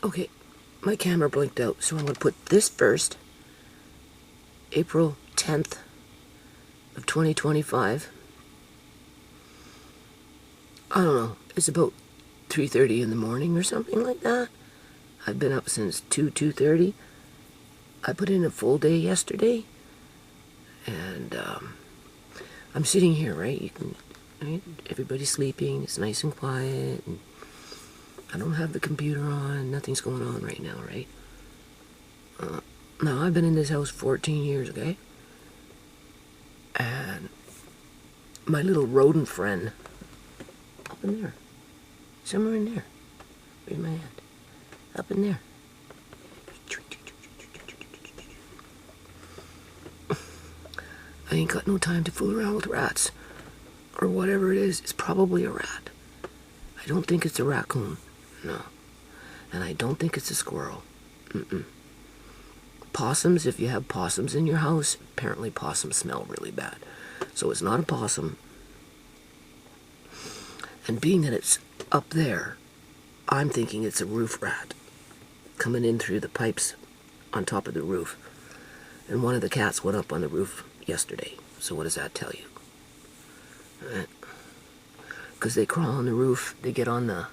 Okay, my camera blinked out, so I'm going to put this first. April 10th of 2025. I don't know, it's about 3:30 in the morning or something like that. I've been up since 2:30. I put in a full day yesterday, and I'm sitting here, right? Right? Everybody's sleeping, it's nice and quiet, and I don't have the computer on, nothing's going on right now, right? Now, I've been in this house 14 years, okay? And my little rodent friend, up in there, somewhere in there, where's my hand? Up in there. I ain't got no time to fool around with rats. Or whatever it is, it's probably a rat. I don't think it's a raccoon, no. And I don't think it's a squirrel. Possums, if you have possums in your house, apparently possums smell really bad. So it's not a possum. And being that it's up there, I'm thinking it's a roof rat coming in through the pipes on top of the roof. And one of the cats went up on the roof yesterday. So what does that tell you? Because they crawl on the roof, they get on the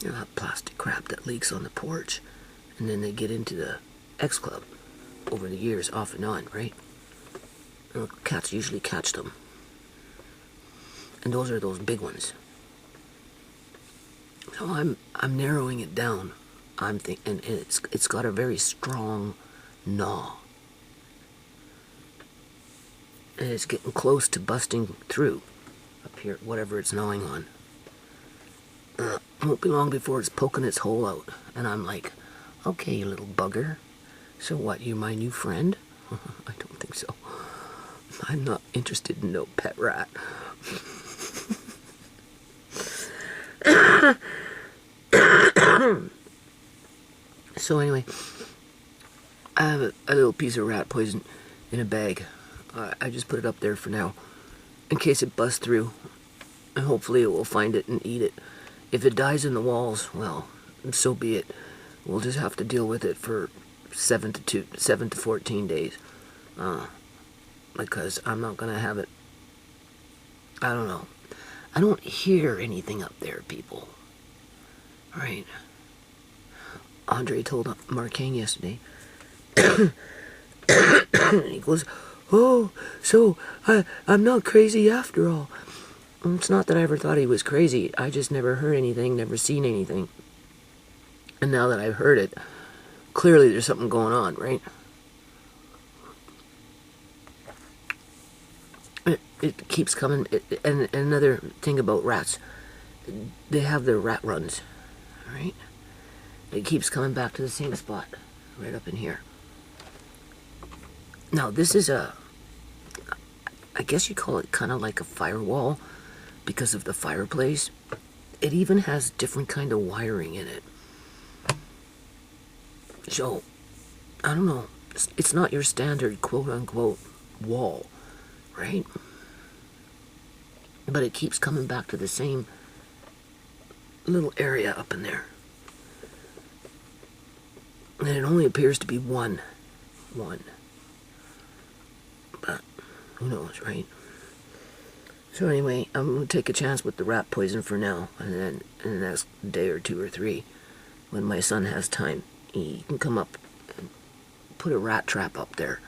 you know, that plastic crap that leaks on the porch, and then they get into the X Club over the years, off and on, right? And cats usually catch them, and those are those big ones. So I'm narrowing it down. I'm thinking, and it's got a very strong gnaw, and it's getting close to busting through up here, whatever it's gnawing on. It won't be long before it's poking its hole out, and I'm like, okay, you little bugger, so what, you my new friend? I don't think so. I'm not interested in no pet rat. So anyway, I have a little piece of rat poison in a bag. I just put it up there for now, in case it busts through, and hopefully it will find it and eat it. If it dies in the walls, well, so be it. We'll just have to deal with it for 7 to 14 days. Because I'm not going to have it. I don't know. I don't hear anything up there, people. Right? Andre told Marcane yesterday. He goes, oh, so I'm not crazy after all. It's not that I ever thought he was crazy. I just never heard anything, never seen anything. And now that I've heard it, clearly there's something going on, right? It keeps coming. And another thing about rats, they have their rat runs, right? It keeps coming back to the same spot, right up in here. Now, this is I guess you call it kind of like a firewall, because of the fireplace. It even has different kind of wiring in it. So, I don't know. It's not your standard quote-unquote wall, right? But it keeps coming back to the same little area up in there. And it only appears to be one. But, who knows, right? So anyway, I'm going to take a chance with the rat poison for now, and then in the next day or 2 or 3, when my son has time, he can come up and put a rat trap up there,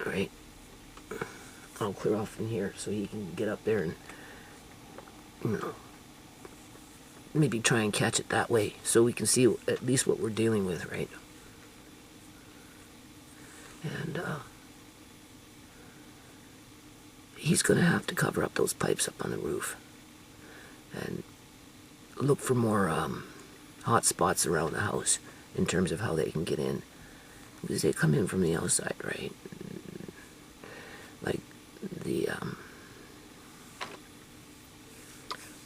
right? I'll clear off from here so he can get up there and, you know, maybe try and catch it that way, so we can see at least what we're dealing with, right? And, he's going to have to cover up those pipes up on the roof and look for more hot spots around the house in terms of how they can get in, because they come in from the outside, right? Like the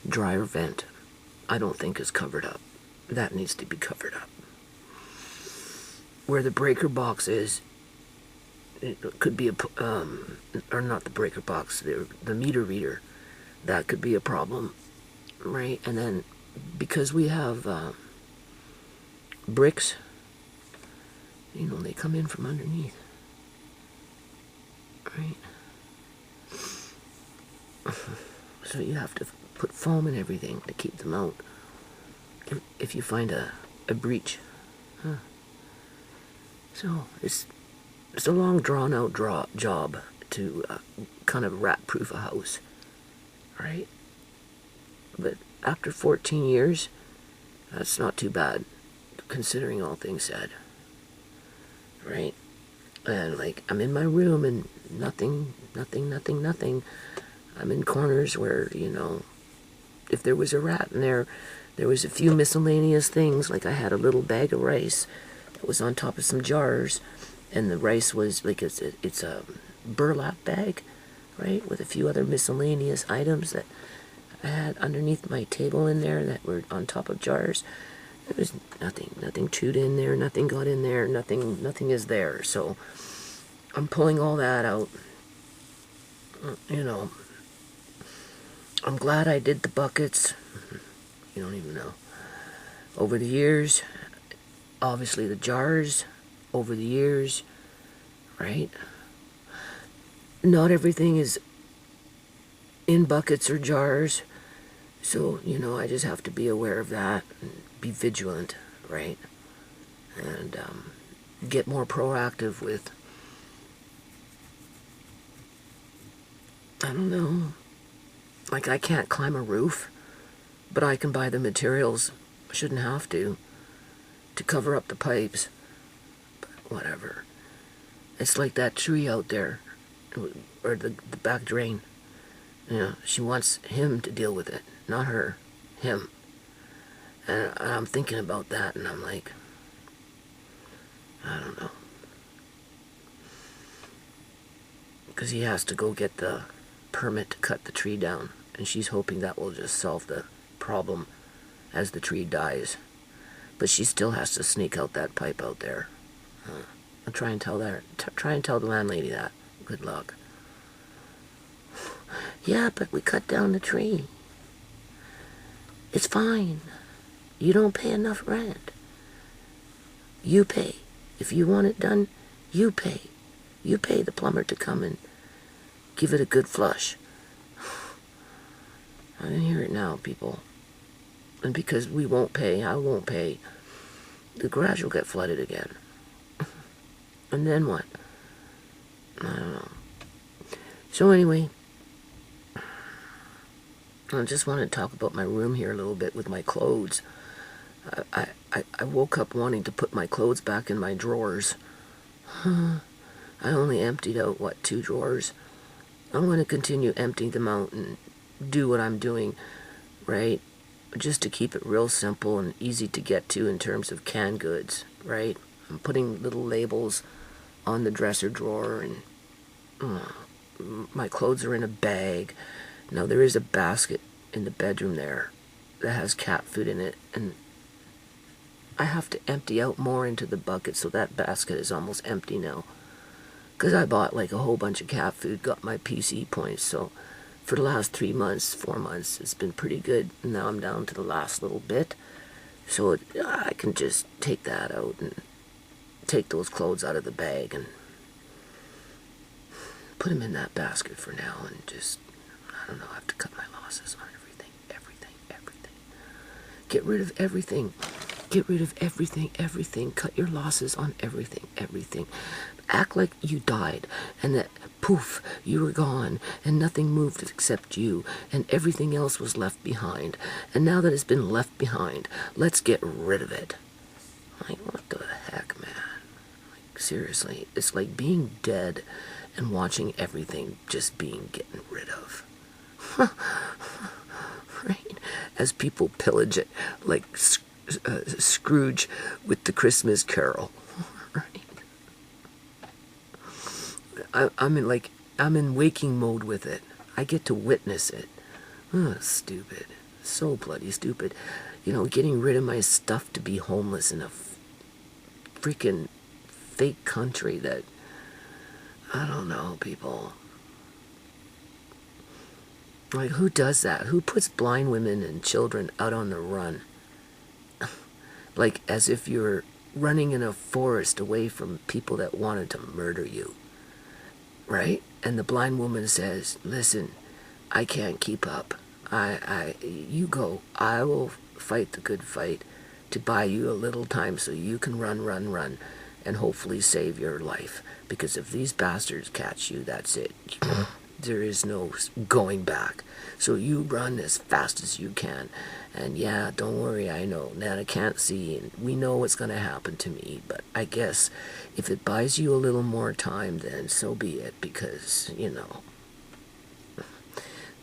dryer vent, I don't think is covered up. That needs to be covered up. Where the breaker box is, it could be or not the breaker box, the meter reader that could be a problem, right? And then because we have bricks, they come in from underneath, right? So you have to put foam and everything to keep them out if you find a breach. Huh. So it's a long drawn out job to kind of rat proof a house, right? But after 14 years, that's not too bad, considering all things said, right? And like, I'm in my room and nothing. I'm in corners where, if there was a rat in there, there was a few miscellaneous things. Like, I had a little bag of rice that was on top of some jars, and the rice was like, it's a burlap bag, right, with a few other miscellaneous items that I had underneath my table in there that were on top of jars. There was nothing chewed in there, nothing got in there, nothing is there. So I'm pulling all that out. I'm glad I did the buckets. You don't even know. Over the years, obviously the jars, over the years, right? Not everything is in buckets or jars. So, I just have to be aware of that and be vigilant, right? And get more proactive with, I don't know, like, I can't climb a roof, but I can buy the materials, I shouldn't have to cover up the pipes. But whatever. It's like that tree out there, or the back drain. She wants him to deal with it, not her, him. And I'm thinking about that, and I'm like, I don't know. Because he has to go get the permit to cut the tree down, and she's hoping that will just solve the problem as the tree dies. But she still has to sneak out that pipe out there. I'll try and tell the landlady that. Good luck. Yeah, but we cut down the tree. It's fine. You don't pay enough rent. You pay. If you want it done, you pay. You pay the plumber to come and give it a good flush. I can hear it now, people. And because we won't pay, I won't pay, the garage will get flooded again. And then what? I don't know. So anyway, I just want to talk about my room here a little bit with my clothes. I woke up wanting to put my clothes back in my drawers. I only emptied out, 2 drawers? I'm going to continue emptying them out and do what I'm doing, right? Just to keep it real simple and easy to get to in terms of canned goods, right? I'm putting little labels on the dresser drawer, and my clothes are in a bag. Now, there is a basket in the bedroom there that has cat food in it, and I have to empty out more into the bucket, so that basket is almost empty now. Because I bought like a whole bunch of cat food, got my PC points, so for the last 3 months, 4 months, it's been pretty good. Now I'm down to the last little bit, so I can just take that out and take those clothes out of the bag and put them in that basket for now, and just, I don't know, I have to cut my losses on everything. Get rid of everything. Get rid of everything. Cut your losses on everything. Act like you died, and that, poof, you were gone, and nothing moved except you, and everything else was left behind. And now that it's been left behind, let's get rid of it. Like, what the heck, man? Like, seriously, it's like being dead and watching everything just being getting rid of. Right? As people pillage it, like Scrooge with the Christmas Carol. Right? I'm in waking mode with it. I get to witness it. Stupid. So bloody stupid. Getting rid of my stuff to be homeless in a freaking fake country that, I don't know, people. Like, who does that? Who puts blind women and children out on the run? Like, as if you're running in a forest away from people that wanted to murder you, right? And the blind woman says, listen, I can't keep up. You go. I will fight the good fight to buy you a little time so you can run, and hopefully save your life. Because if these bastards catch you, that's it. There is no going back. So you run as fast as you can. And yeah, don't worry, I know, Nana can't see, and we know what's going to happen to me. But I guess if it buys you a little more time, then so be it. Because, you know,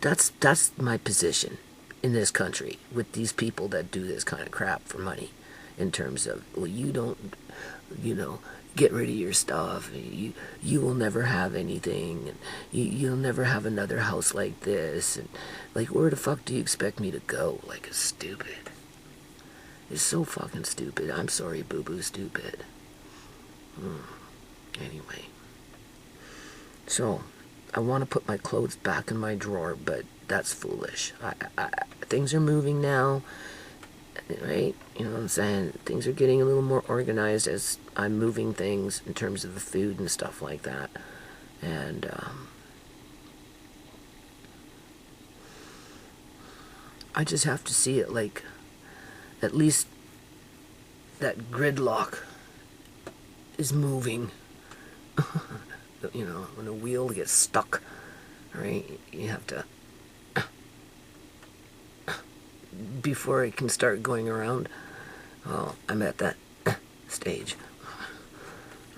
that's my position in this country with these people that do this kind of crap for money. In terms of, well, you don't, you know, get rid of your stuff. You will never have anything, and you'll never have another house like this. And like, where the fuck do you expect me to go? Like, it's stupid. It's so fucking stupid. I'm sorry, boo boo, stupid. Anyway, so I want to put my clothes back in my drawer, but that's foolish. Things are moving now. Right? You know what I'm saying? Things are getting a little more organized as I'm moving things in terms of the food and stuff like that. And, I just have to see it like, at least that gridlock is moving. You know, when a wheel gets stuck, right? You have to, before it can start going around. Oh, I'm at that stage.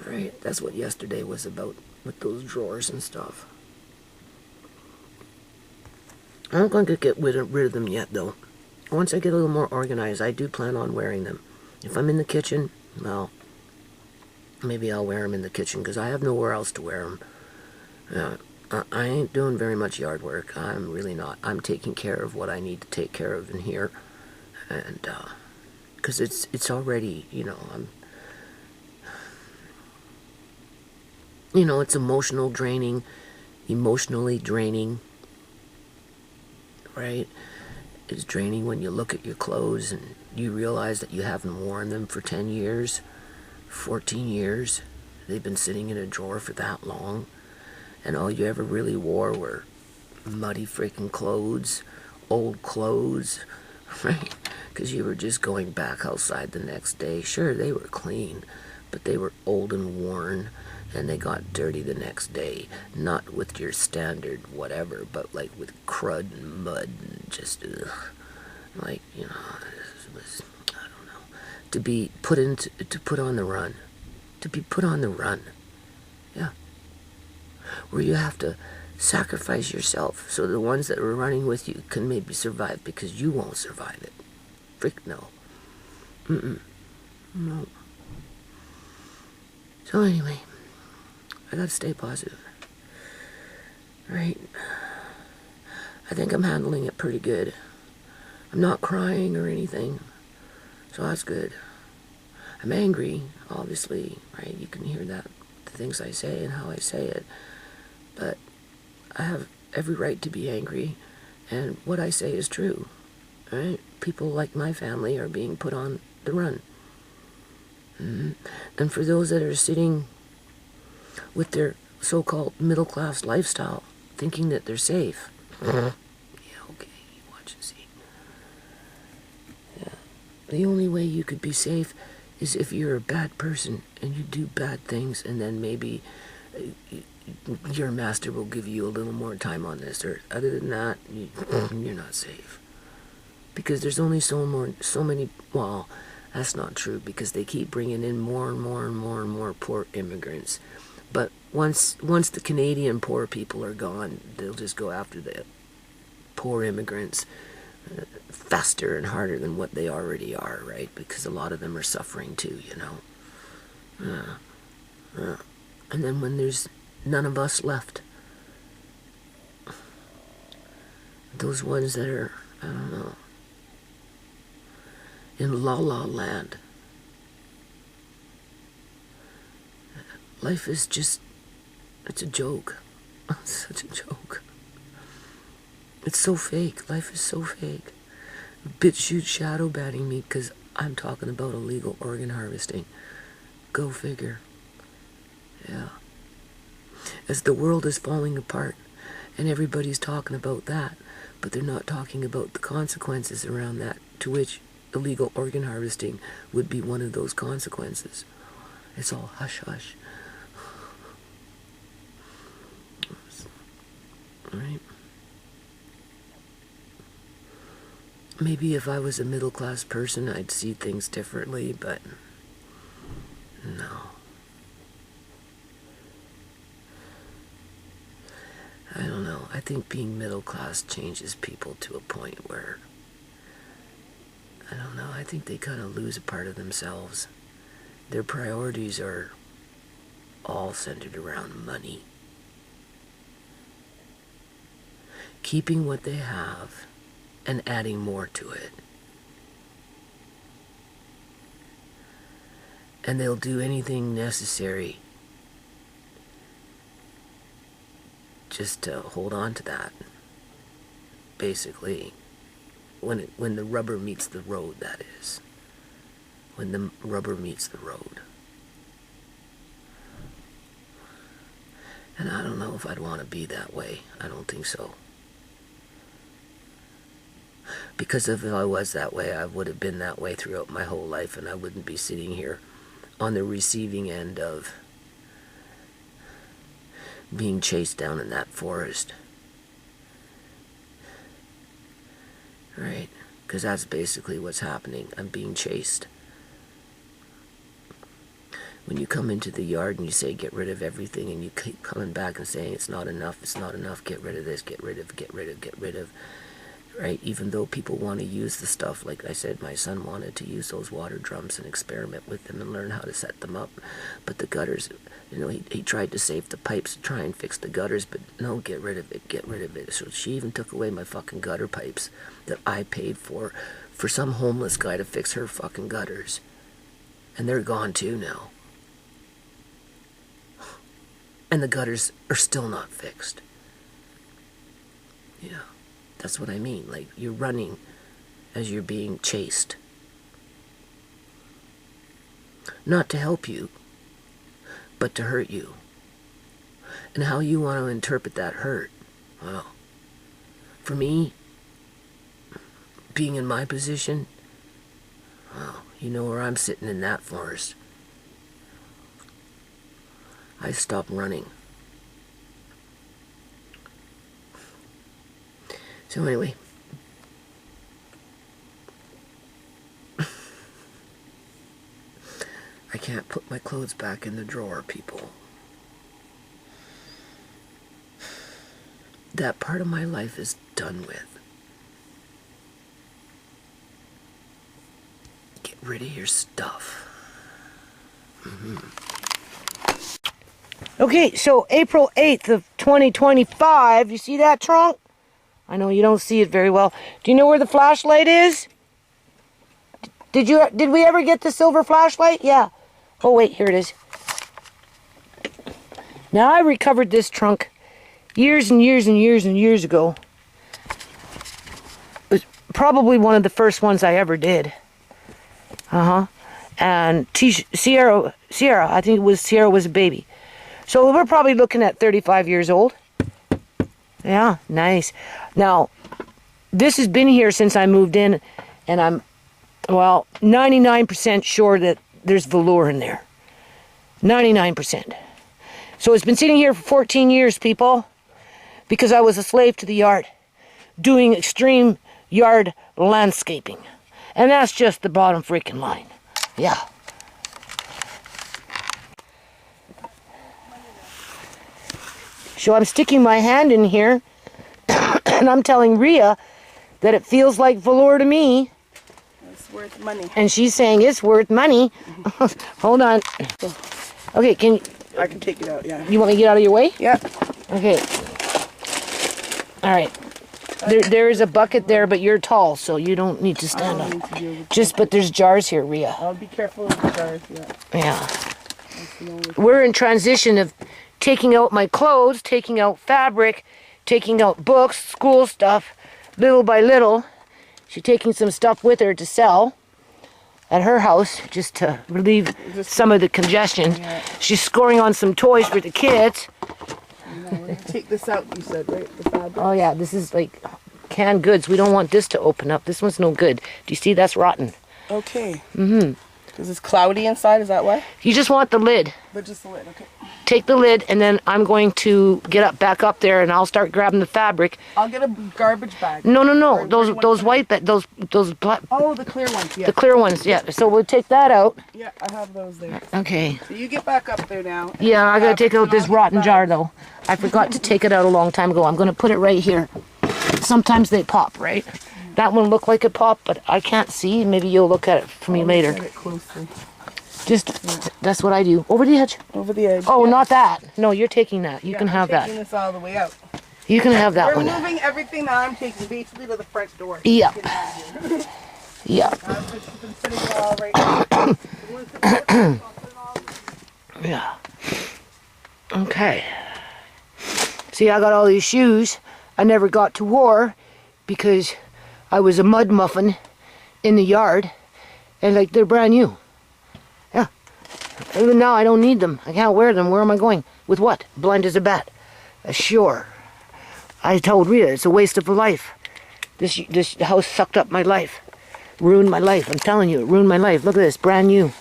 Right, that's what yesterday was about with those drawers and stuff. I'm not going to get rid of them yet, though. Once I get a little more organized, I do plan on wearing them. If I'm in the kitchen, well, maybe I'll wear them in the kitchen, because I have nowhere else to wear them. I ain't doing very much yard work. I'm really not. I'm taking care of what I need to take care of in here. And, because it's already, you know, it's emotionally draining, right? It's draining when you look at your clothes and you realize that you haven't worn them for 10 years, 14 years. They've been sitting in a drawer for that long. And all you ever really wore were muddy freaking clothes, old clothes, right? Because you were just going back outside the next day. Sure, they were clean, but they were old and worn, and they got dirty the next day. Not with your standard whatever, but like with crud and mud and just, like, you know, it was, I don't know, to put on the run. To be put on the run. Yeah. Where you have to sacrifice yourself so the ones that are running with you can maybe survive, because you won't survive it. Frick no. No. So anyway, I gotta stay positive. Right? I think I'm handling it pretty good. I'm not crying or anything, so that's good. I'm angry, obviously, right? You can hear that, the things I say and how I say it. But I have every right to be angry, and what I say is true, right? People like my family are being put on the run. And for those that are sitting with their so-called middle-class lifestyle, thinking that they're safe. Yeah, okay, watch and see. Yeah. The only way you could be safe is if you're a bad person and you do bad things, and then maybe your master will give you a little more time on this earth. Other than that, you're not safe. Because there's only so many, well, that's not true, because they keep bringing in more and more poor immigrants. But once the Canadian poor people are gone, they'll just go after the poor immigrants faster and harder than what they already are, right? Because a lot of them are suffering too, you know. And then when there's none of us left, those ones that are, I don't know, in La La Land, life is just, it's a joke. It's such a joke. It's so fake. Life is so fake. BitChute shadow banning me because I'm talking about illegal organ harvesting. Go figure. Yeah. As the world is falling apart, and everybody's talking about that, but they're not talking about the consequences around that, to which illegal organ harvesting would be one of those consequences. It's all hush-hush. Right? Maybe if I was a middle-class person, I'd see things differently, but no. I don't know. I think being middle-class changes people to a point where, I don't know, I think they kind of lose a part of themselves. Their priorities are all centered around money. Keeping what they have and adding more to it. And they'll do anything necessary just to hold on to that. Basically, when the rubber meets the road, that is. When the rubber meets the road. And I don't know if I'd want to be that way. I don't think so. Because if I was that way, I would have been that way throughout my whole life, and I wouldn't be sitting here on the receiving end of being chased down in that forest. Right? Because that's basically what's happening. I'm being chased. When you come into the yard and you say get rid of everything, and you keep coming back and saying it's not enough, get rid of this, get rid of, right? Even though people want to use the stuff, like I said, my son wanted to use those water drums and experiment with them and learn how to set them up. But the gutters, he tried to save the pipes to try and fix the gutters, but no, get rid of it. So she even took away my fucking gutter pipes that I paid for some homeless guy to fix her fucking gutters. And they're gone too now. And the gutters are still not fixed. Yeah, that's what I mean. Like, you're running as you're being chased. Not to help you, but to hurt you. And how you want to interpret that hurt, well, for me, being in my position, well, you know where I'm sitting in that forest. I stopped running. So anyway, I can't put my clothes back in the drawer, people. That part of my life is done with. Get rid of your stuff. Okay, so April 8th of 2025, you see that trunk? I know you don't see it very well. Do you know where the flashlight is? Did we ever get the silver flashlight? Yeah. Oh wait, here it is. Now I recovered this trunk years and years and years and years ago. It was probably one of the first ones I ever did. And Sierra, I think it was Sierra was a baby. So we're probably looking at 35 years old. Yeah, nice. Now, this has been here since I moved in, and I'm, well, 99% sure that there's velour in there. 99%. So it's been sitting here for 14 years, people, because I was a slave to the yard, doing extreme yard landscaping. And that's just the bottom freaking line. Yeah. So I'm sticking my hand in here, and I'm telling Rhea that it feels like velour to me. It's worth money. And she's saying it's worth money. Hold on. Okay, I can take it out, yeah. You want me to get out of your way? Yeah. Okay. All right. There is a bucket there, but you're tall, so you don't need to stand up. But there's jars here, Rhea. I'll be careful with the jars, yeah. Yeah. We're in transition of taking out my clothes, taking out fabric, taking out books, school stuff, little by little. She's taking some stuff with her to sell at her house just to relieve some of the congestion. Yeah. She's scoring on some toys for the kids. Take this out, you said, right? The fabric. Oh yeah, this is like canned goods. We don't want this to open up. This one's no good. Do you see that's rotten? Okay. Mm-hmm. Because it's cloudy inside, is that why? You just want the lid. But just the lid, okay. Take the lid, and then I'm going to get back up there, and I'll start grabbing the fabric. I'll get a garbage bag. No. Or Those white, those black, Oh, the clear ones, yeah. the clear ones. Yeah. So we'll take that out. Yeah, I have those there. Okay. So you get back up there now. Yeah, I gotta take out this rotten bag. jar though. I forgot to take it out a long time ago. I'm gonna put it right here. Sometimes they pop, right? That one looked like it popped, but I can't see. Maybe you'll look at it for me later. Look at it closely. That's what I do. Over the edge. Over the edge. Oh, yeah. not that. No, you're taking that. You Yeah, can I'm have that. taking this all the way out. You can have that We're one. moving everything that I'm taking basically to the front door. Yeah. Get out of here. Yeah. I've just been sitting there all right now. Once it's put, I'll put it all- Yeah. Okay. See, I got all these shoes I never got to wear because I was a mud muffin in the yard, and like they're brand new. Yeah. Even now I don't need them. I can't wear them. Where am I going? With what? Blind as a bat. Sure. I told Rita it's a waste of a life. This house sucked up my life. Ruined my life. I'm telling you, it ruined my life. Look at this, brand new.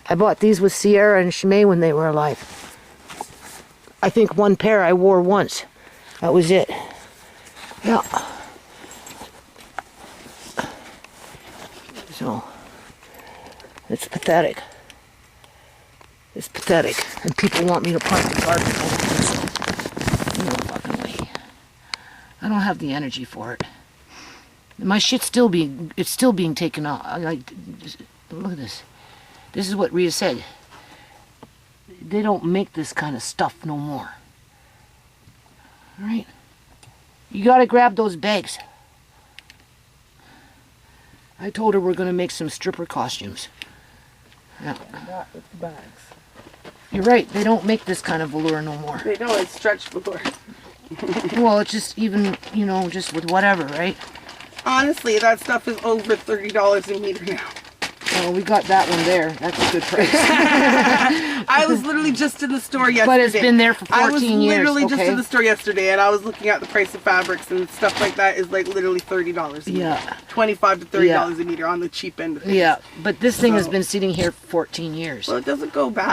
I bought these with Sierra and Shimei when they were alive. I think one pair I wore once. That was it. Yeah. So, it's pathetic. It's pathetic. And people want me to park the car. No fucking way. I don't have the energy for it. My shit's still being taken off. Look at this. This is what Rhea said. They don't make this kind of stuff no more. All right? You gotta grab those bags. I told her we're gonna make some stripper costumes. Yeah. Not with the bags. You're right, they don't make this kind of velour no more. They don't, it's stretched velour. Well, it's just even, just with whatever, right? Honestly, that stuff is over $30 a meter now. Well, we got that one there. That's a good price. I was literally just in the store yesterday. But it's been there for 14 I was years, literally just okay? in the store yesterday, and I was looking at the price of fabrics and stuff like that is like literally $30 a meter. Yeah. $25 to $30 Yeah. a meter on the cheap end of things. Yeah, but this thing has So- been sitting here for 14 years. Well, it doesn't go bad.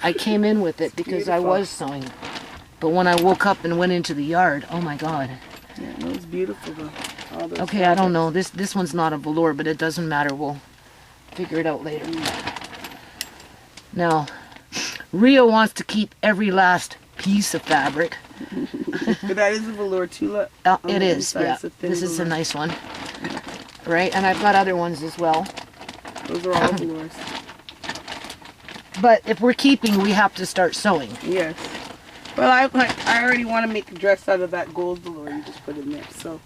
I came in with it because I beautiful. was sewing. But when I woke up and went into the yard, oh my god. Yeah, it was beautiful though. All those Okay, I don't know. This one's not a velour, but it doesn't matter. We'll figure it out later. Now, Rio wants to keep every last piece of fabric. But that is a velour too. Look. It is, yeah. It's a thin This is a velour. nice one. Right, and I've got other ones as well. Those are all velours. But if we're keeping, we have to start sewing. Yes. Well, I already want to make a dress out of that gold velour you just put in there. So.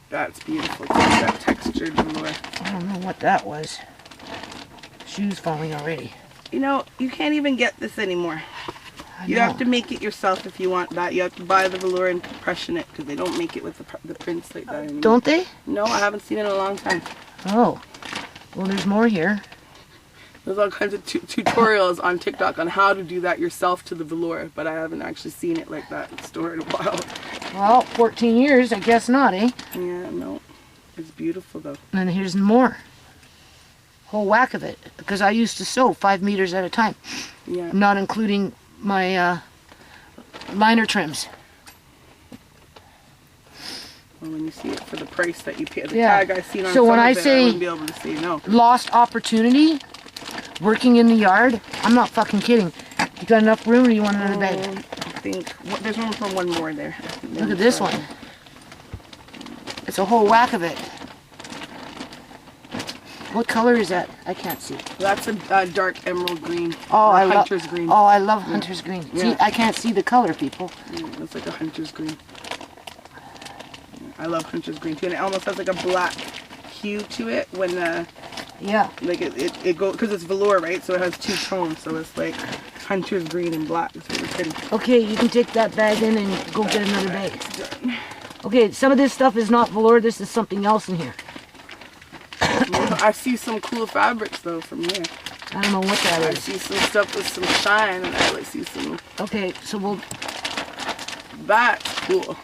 That's beautiful. It's like that textured velour. I don't know what that was. Shoes falling already. You know, you can't even get this anymore. I You know. have to make it yourself if you want that. You have to buy the velour and compression it because they don't make it with the prints like that anymore. Don't they? No, I haven't seen it in a long time. Oh. Well, there's more here. There's all kinds of tutorials on TikTok on how to do that yourself to the velour, but I haven't actually seen it like that in the store in a while. Well, 14 years, I guess not, eh? Yeah, no. It's beautiful though. And here's more. Whole whack of it. Because I used to sew 5 meters at a time. Yeah. Not including my liner trims. Well, when you see it for the price that you pay, the Yeah. tag I seen on So some when of I it, say- I wouldn't be able to say no. Lost opportunity. Working in the yard. I'm not fucking kidding. You got enough room or you want another bag? I think there's room for one more there. Look at this one. It's a whole whack of it. What color is that? I can't see. That's a dark emerald green. Oh, or I love hunter's green. Oh, I love hunter's green. See, Yeah. I can't see the color, people. Yeah, it's like a hunter's green. I love hunter's green too, and it almost has like a black hue to it when Yeah. like it goes because it's velour, right? So it has two tones. So it's like hunter's green and black. It's really pretty. Okay, you can take that bag in and go get another bag. It's done. Okay, some of this stuff is not velour. This is something else in here. I see some cool fabrics though from here. I don't know what that I is. see some stuff with some shine, and I see some. Okay, so we'll... That's cool.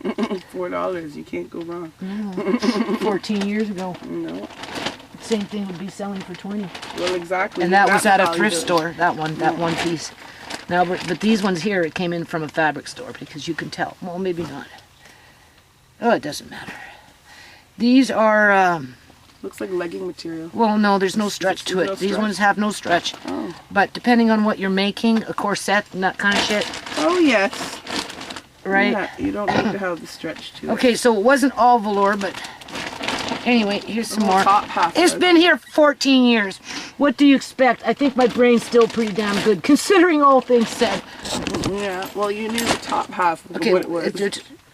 $4, you can't go wrong. 14 years ago. No. Same thing would be selling for 20. Well, exactly. And that was at a how you thrift do it. store, that one piece. Now, but these ones here, it came in from a fabric store because you can tell. Well, maybe not. Oh, it doesn't matter. These are, Looks like legging material. well, no, there's no stretch to There's it. no These stretch? ones have no stretch. Oh. But depending on what you're making, a corset and that kind of shit, Oh yes. right? Yeah, you don't need to have the stretch to it. Okay, so it wasn't all velour, but anyway, here's some The more. top half It's does. been here 14 years. What do you expect? I think my brain's still pretty damn good, considering all things said. Yeah. Well, you knew the top half of Okay, what it was.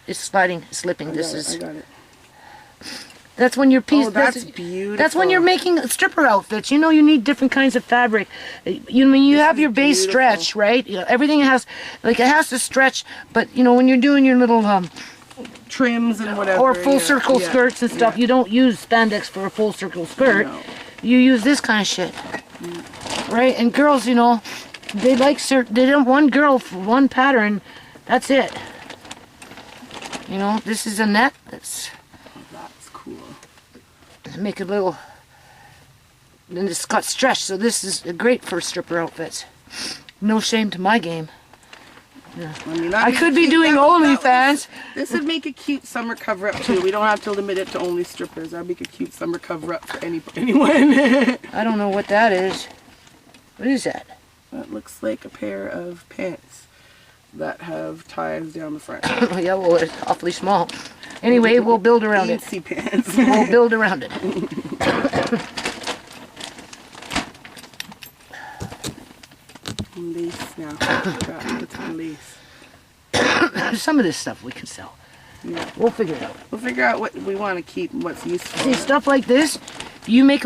it's sliding, slipping. I This got is... it, I got it. That's when you're piece. Oh, that's beautiful. That's when you're making stripper outfits. You know, you need different kinds of fabric. You mean you have is your base beautiful. stretch, right? You know, everything has, like, it has to stretch. But you know, when you're doing your little trims and whatever. or full yeah, circle yeah, skirts and stuff, yeah. you don't use spandex for a full circle skirt. No. You use this kind of shit, right? And girls, you know, they like certain. They don't one girl for one pattern. That's it. You know, this is a net. That's That's cool. make a little. And it's got stretch, so this is great for stripper outfits. No shame to my game. I mean, I could be doing OnlyFans. This would make a cute summer cover up too. We don't have to limit it to only strippers. That'd make a cute summer cover up for anyone. I don't know what that is. What is that? That looks like a pair of pants that have ties down the front. Oh, yeah, well, it's awfully small. Anyway, we'll build around it. Fancy pants. We'll build around it. Lace now. Got it's lace. Some of this stuff we can sell. Yeah. We'll figure it out. We'll figure out what we want to keep and what's useful. See, stuff like this, you make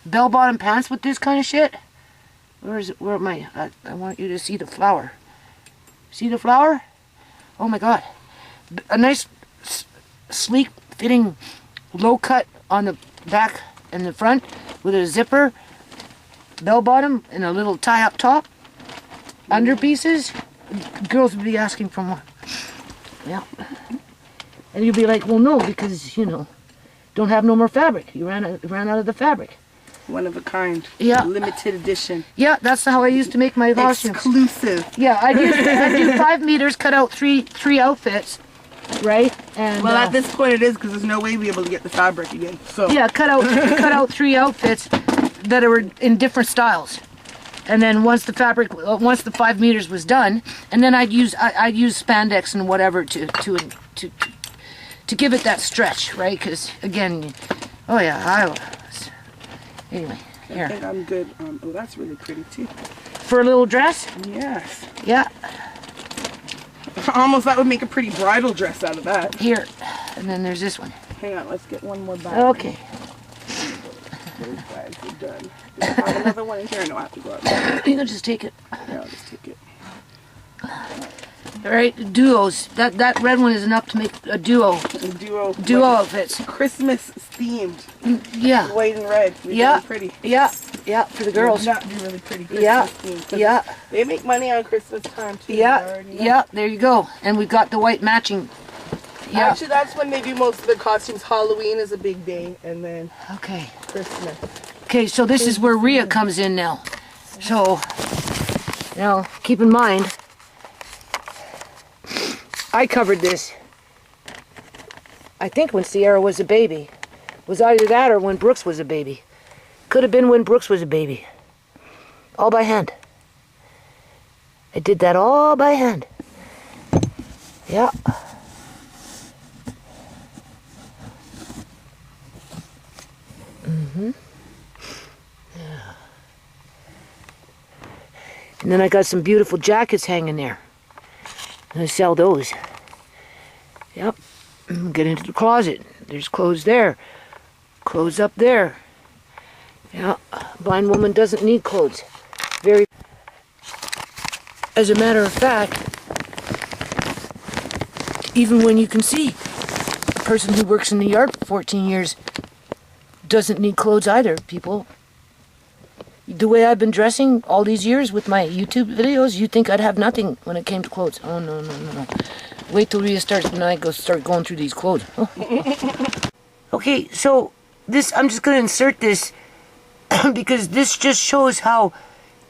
bell-bottom pants with this kind of shit. Where is it? Where am I? I want you to see the flower. See the flower? Oh my God! A nice, sleek fitting, low cut on the back and the front with a zipper, bell-bottom, and a little tie up top. Under pieces, girls would be asking for more. Yeah. And you'd be like, well, no, because, you know, don't have no more fabric. You ran out of the fabric. One of a kind. Yeah. Limited edition. Yeah, that's how I used to make my costumes. Exclusive. Yeah, I'd do 5 meters, cut out three outfits, right? And Well, at this point it is because there's no way we'll be able to get the fabric again. So yeah, cut out 3 outfits that were in different styles. And then once the 5 meters was done, and then I'd use spandex and whatever to give it that stretch, right? Because again, oh yeah, anyway, I here think I'm good. Oh, that's really pretty too. for a little dress. Yes. Yeah, Almost that would make a pretty bridal dress out of that. here, and then there's this one. Hang on, let's get one more back. Okay, Those guys are done. Do I have another one in here? No, I have to go out. you can just take it. Yeah, I'll just take it. All right, duos. That red one is enough to make a duo Duo. outfits. Christmas themed. Yeah, White and red. Be yeah, really pretty. yeah, for the girls. That'd be really pretty. Christmas Yeah, themed, 'cause yeah. They make money on Christmas time too. I Yeah, already know. yeah, there you go. And we've got the white matching. Yeah. Actually, that's when they do most of their costumes. Halloween is a big day, and then Okay. Christmas. Okay, so this is where Rhea comes in now. So, you know, keep in mind, I covered this, I think when Sierra was a baby. It was either that or when Brooks was a baby. Could have been when Brooks was a baby. All by hand. I did that all by hand. Yeah. And then I got some beautiful jackets hanging there. And I sell those. Yep. Get into the closet. There's clothes there. Clothes up there. Yeah, blind woman doesn't need clothes. Very. As a matter of fact, even when you can see, a person who works in the yard for 14 years doesn't need clothes either, people. The way I've been dressing all these years with my YouTube videos, you'd think I'd have nothing when it came to clothes. Oh, no, no, no, no. Wait till Rhea starts and I start going through these clothes. Okay, so this, I'm just going to insert this because this just shows how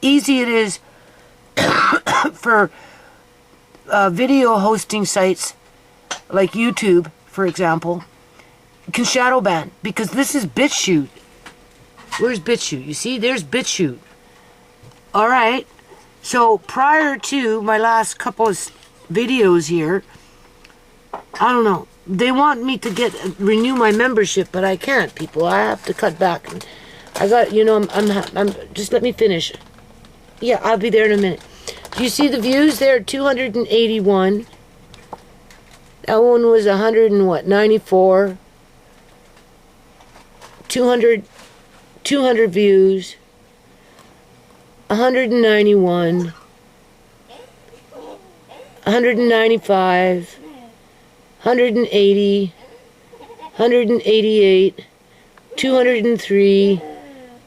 easy it is for video hosting sites like YouTube, for example, can shadow ban, because this is BitChute. Where's BitChute? You see, there's BitChute. All right. So prior to my last couple of videos here, I don't know. They want me to renew my membership, but I can't, people. I have to cut back. I got, you know, I'm just let me finish. Yeah, I'll be there in a minute. Do you see the views there? 281. That one was 100 and what? 94. 200 views. 191. 195. 180. 188. 203.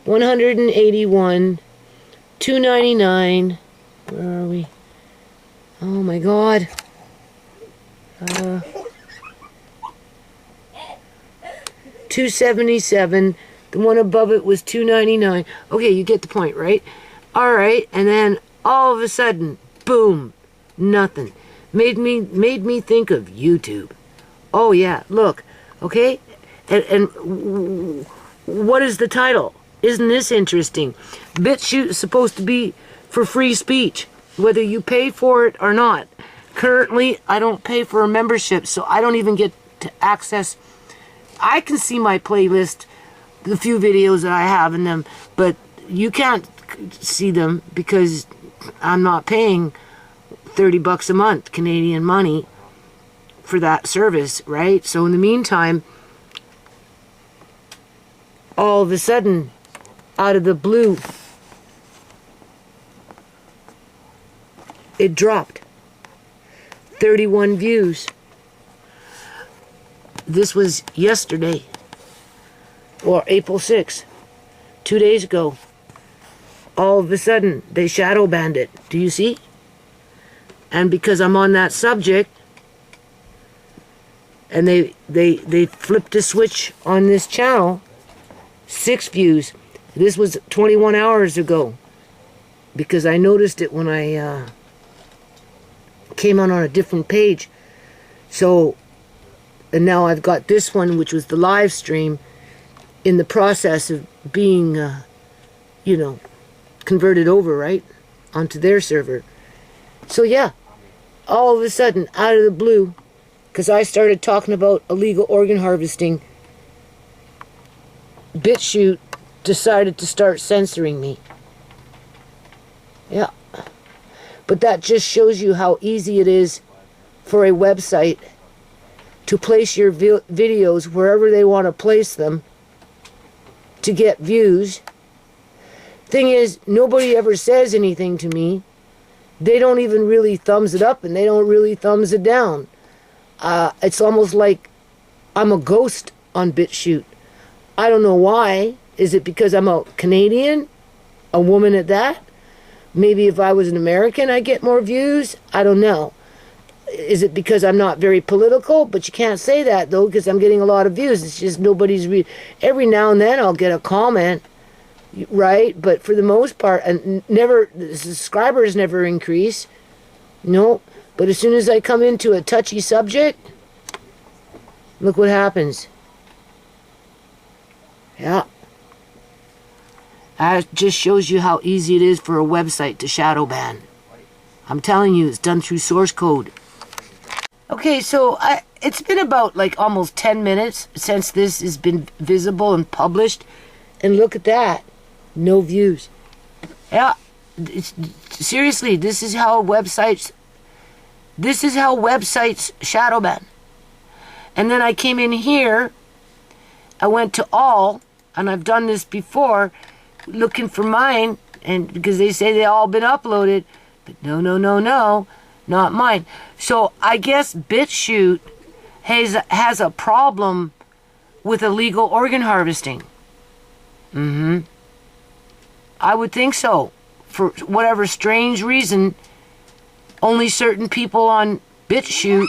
181. 299. Where are we? Oh my God. 277. The one above it was 299. Okay, you get the point, right? All right, and then all of a sudden, boom, nothing. Made me think of YouTube. Oh yeah, look, okay, and what is the title? Isn't this interesting? BitChute is supposed to be for free speech, whether you pay for it or not. Currently, I don't pay for a membership, so I don't even get to access. I can see my playlist, the few videos that I have in them, but you can't see them because I'm not paying $30 a month, Canadian money, for that service, right? So in the meantime, all of a sudden, out of the blue, it dropped. 31 views. This was yesterday, or April 6th, 2 days ago. All of a sudden, they shadow banned it. Do you see? And because I'm on that subject, and they flipped a switch on this channel, 6 views. This was 21 hours ago, because I noticed it when I came on a different page. So, and now I've got this one, which was the live stream, in the process of being, you know, converted over, right, onto their server. So yeah, all of a sudden, out of the blue, because I started talking about illegal organ harvesting, BitChute decided to start censoring me. Yeah. But that just shows you how easy it is for a website to place your videos wherever they want to place them to get views. Thing is, nobody ever says anything to me. They don't even really thumbs it up, and they don't really thumbs it down. It's almost like I'm a ghost on BitChute. I don't know why. Is it because I'm a Canadian? A woman at that? Maybe if I was an American, I'd get more views? I don't know. Is it because I'm not very political? But you can't say that, though, because I'm getting a lot of views. It's just nobody's every now and then I'll get a comment, right? But for the most part, and never, the subscribers never increase. No. But as soon as I come into a touchy subject, look what happens. Yeah. That just shows you how easy it is for a website to shadow ban. I'm telling you, it's done through source code. Okay, so it's been about like almost 10 minutes since this has been visible and published. And look at that. No views. Yeah, seriously, this is how websites shadow ban. And then I came in here, I went to all, and I've done this before, looking for mine, and because they say they all been uploaded, but no, not mine. So I guess BitChute has a problem with illegal organ harvesting. I would think so. For whatever strange reason, only certain people on BitChute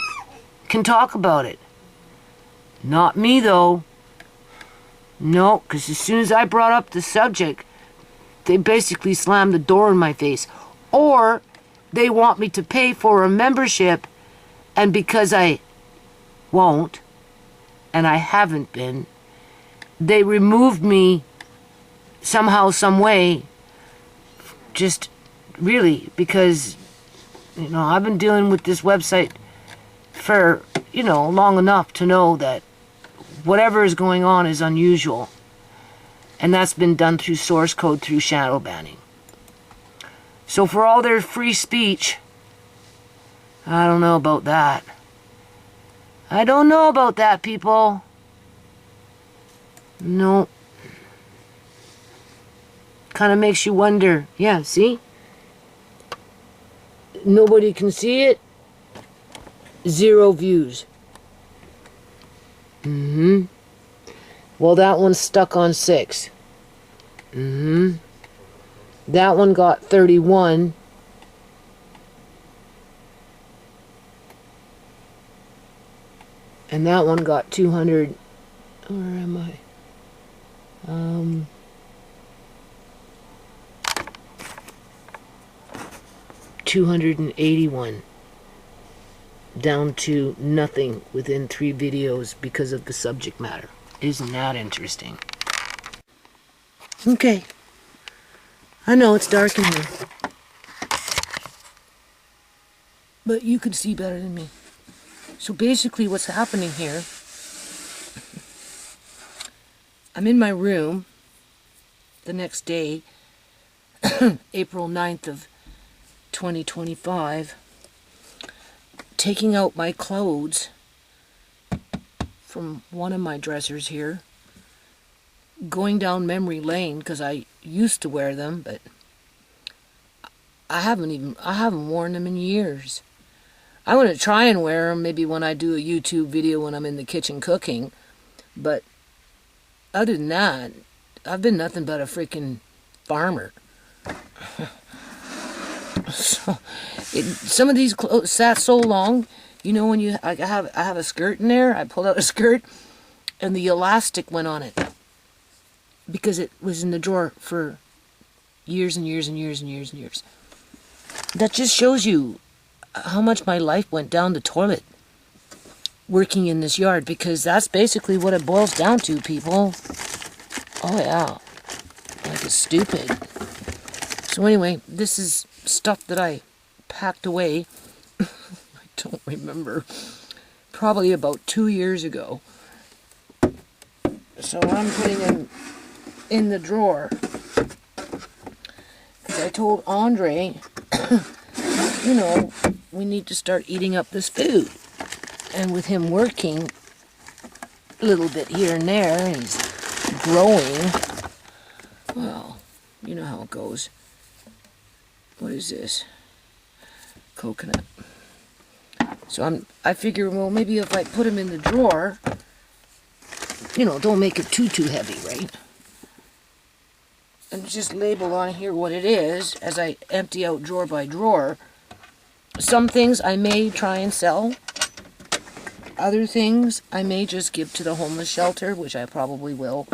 can talk about it. Not me, though. No, because as soon as I brought up the subject, they basically slammed the door in my face. Or they want me to pay for a membership, and because I won't, and I haven't been, they removed me somehow, some way, just really, because, you know, I've been dealing with this website for, you know, long enough to know that whatever is going on is unusual. And that's been done through source code, through shadow banning. So for all their free speech, I don't know about that. I don't know about that, people. No. Kind of makes you wonder. Yeah, see? Nobody can see it. 0 views. Well, that one's stuck on 6. That one got 31. And that one got 200. Where am I? 281. Down to nothing within 3 videos because of the subject matter. Isn't that interesting? Okay. I know it's dark in here, but you can see better than me. So basically what's happening here, I'm in my room the next day, April 9th of 2025, taking out my clothes from one of my dressers here, going down memory lane because I used to wear them, but I haven't worn them in years. I want to try and wear them maybe when I do a YouTube video when I'm in the kitchen cooking, but other than that, I've been nothing but a freaking farmer. So, some of these clothes sat so long, you know, when I have a skirt in there, I pulled out a skirt and the elastic went on it because it was in the drawer for years and years and years and years and years. That just shows you how much my life went down the toilet working in this yard, because that's basically what it boils down to, people. Oh yeah, like it's stupid. So anyway, this is stuff that I packed away, I don't remember, probably about 2 years ago. So I'm putting them in the drawer. Because I told Andre, you know, we need to start eating up this food. And with him working a little bit here and there, and he's growing, well, you know how it goes. What is this? Coconut. So I figure, well, maybe if I put him in the drawer, you know, don't make it too heavy, right? And just label on here what it is as I empty out drawer by drawer. Some things I may try and sell. Other things I may just give to the homeless shelter, which I probably will.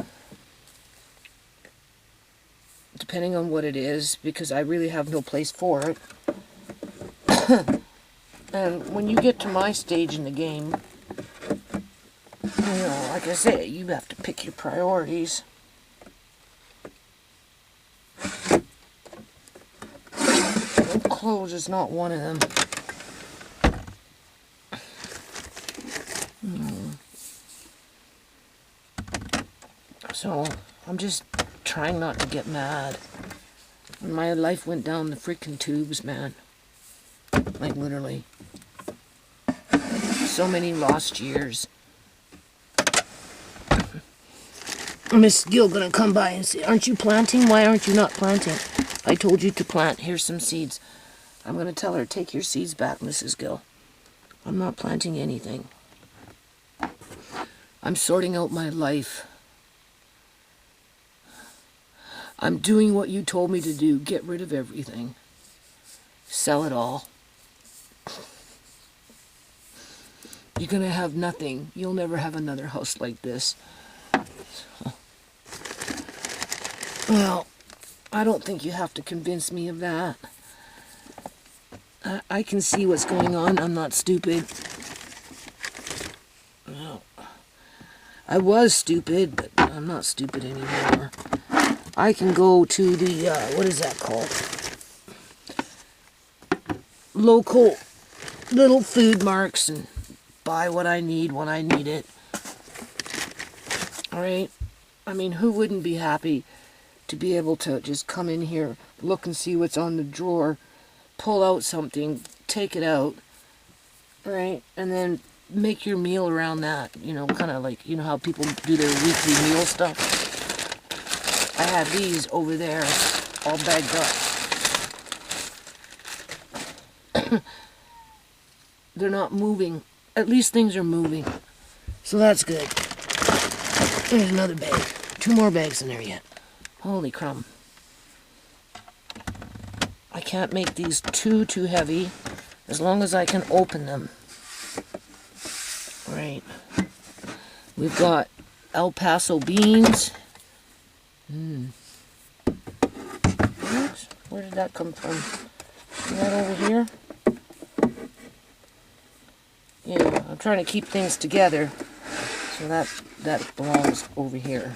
Depending on what it is, because I really have no place for it. And when you get to my stage in the game, you know, like I say, you have to pick your priorities. Clothes is not one of them. So, I'm just trying not to get mad. My life went down the freaking tubes, man. Like, literally. So many lost years. Miss Gill gonna come by and say, aren't you planting? Why aren't you not planting? I told you to plant. Here's some seeds. I'm gonna tell her, take your seeds back, Mrs. Gill. I'm not planting anything. I'm sorting out my life. I'm doing what you told me to do. Get rid of everything. Sell it all. You're gonna have nothing. You'll never have another house like this. Well, I don't think you have to convince me of that. I can see what's going on. I'm not stupid. Well, I was stupid, but I'm not stupid anymore. I can go to the, what is that called? Local little food marks and buy what I need when I need it. Alright? I mean, who wouldn't be happy to be able to just come in here, look and see what's on the drawer, pull out something, take it out, right? And then make your meal around that. You know, kind of like, you know how people do their weekly meal stuff? I have these over there all bagged up. They're not moving. At least things are moving. So that's good. There's another bag. 2 more bags in there yet. Holy crumb. I can't make these too heavy as long as I can open them. Right. We've got El Paso beans. Where did that come from? Is that over here? Yeah, I'm trying to keep things together. So that belongs over here.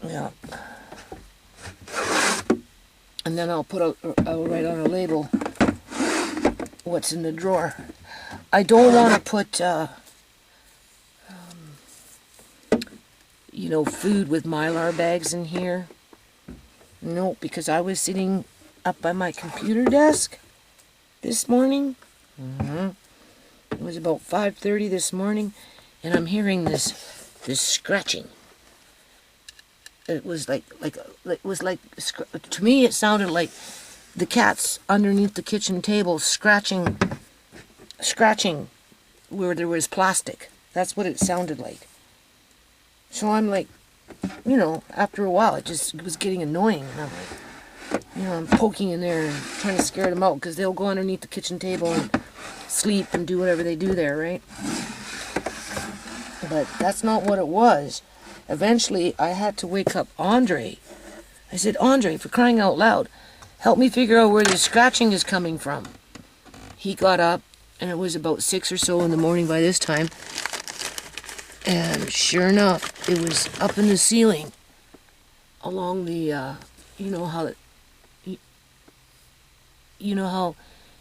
Yeah. And then I'll write on a label what's in the drawer. I don't want to put, you know, food with Mylar bags in here. No, because I was sitting up by my computer desk this morning. It was about 5:30 this morning, and I'm hearing this scratching. It was like to me it sounded like the cats underneath the kitchen table scratching where there was plastic. That's what it sounded like. So I'm like, you know, after a while it was getting annoying, and I'm like, you know, I'm poking in there and trying to scare them out because they'll go underneath the kitchen table and sleep and do whatever they do there, right? But that's not what it was. Eventually, I had to wake up Andre. I said, Andre, for crying out loud, help me figure out where the scratching is coming from. He got up, and it was about 6 or so in the morning by this time. And sure enough, it was up in the ceiling along the, you know how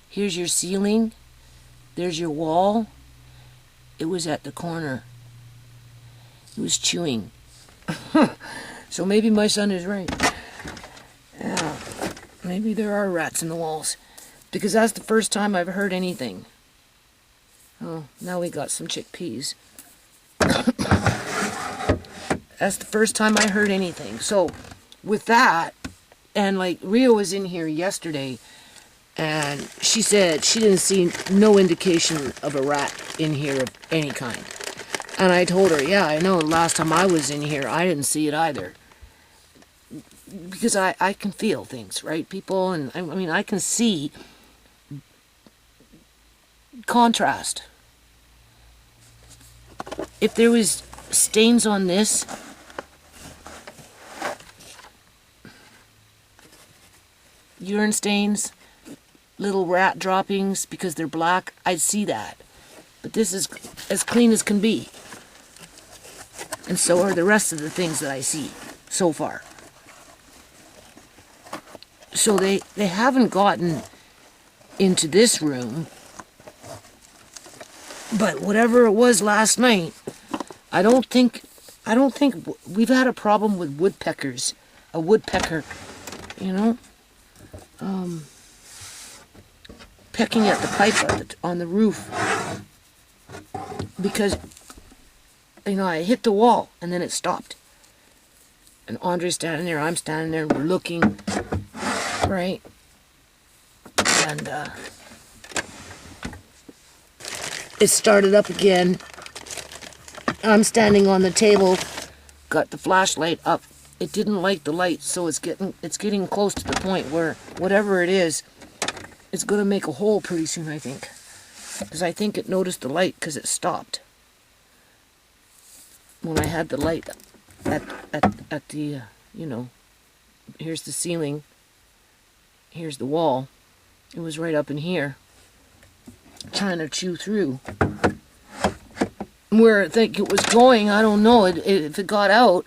here's your ceiling, there's your wall. It was at the corner. It was chewing. So maybe my son is right. Yeah, maybe there are rats in the walls. Because that's the first time I've heard anything. Oh, now we got some chickpeas. That's the first time I heard anything. So, with that, and like Rio was in here yesterday, and she said she didn't see no indication of a rat in here of any kind. And I told her, yeah, I know, last time I was in here, I didn't see it either. Because I can feel things, right, people? And I mean, I can see contrast. If there was stains on this, urine stains, little rat droppings because they're black, I'd see that. But this is as clean as can be. And so are the rest of the things that I see so far. So they haven't gotten into this room. But whatever it was last night, I don't think we've had a problem with woodpeckers. A woodpecker, you know? pecking at the pipe on the roof. Because, you know, I hit the wall and then it stopped. And Andre's standing there, I'm standing there, we're looking, right? And it started up again. I'm standing on the table, got the flashlight up. It didn't like the light, so it's getting close to the point where whatever it is, it's gonna make a hole pretty soon, I think. Because I think it noticed the light because it stopped. When I had the light at the, you know, here's the ceiling, here's the wall. It was right up in here, trying to chew through. Where I think it was going, I don't know. If it got out,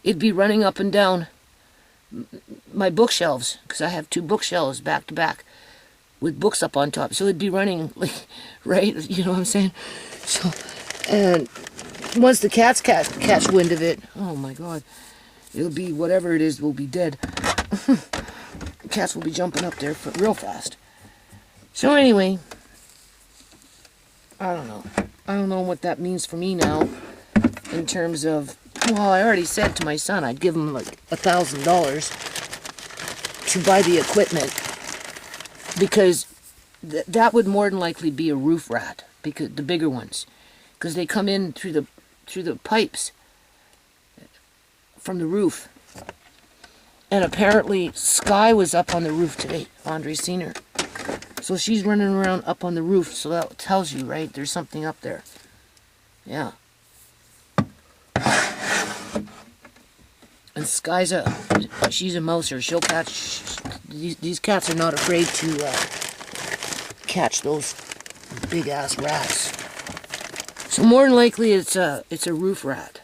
it'd be running up and down my bookshelves, because I have 2 bookshelves back to back with books up on top. So it'd be running, like, right? You know what I'm saying? So, and once the cats catch wind of it, oh my God, it'll be, whatever it is, will be dead. Cats will be jumping up there real fast. So anyway, I don't know. I don't know what that means for me now in terms of, well, I already said to my son I'd give him like $1,000 to buy the equipment, because that would more than likely be a roof rat, because the bigger ones, because they come in through the pipes from the roof. And apparently Sky was up on the roof today. Andre's seen her. So she's running around up on the roof, so that tells you, right? There's something up there. Yeah. And Sky's she's a mouser. She'll catch, these cats are not afraid to catch those big ass rats. So more than likely it's a roof rat.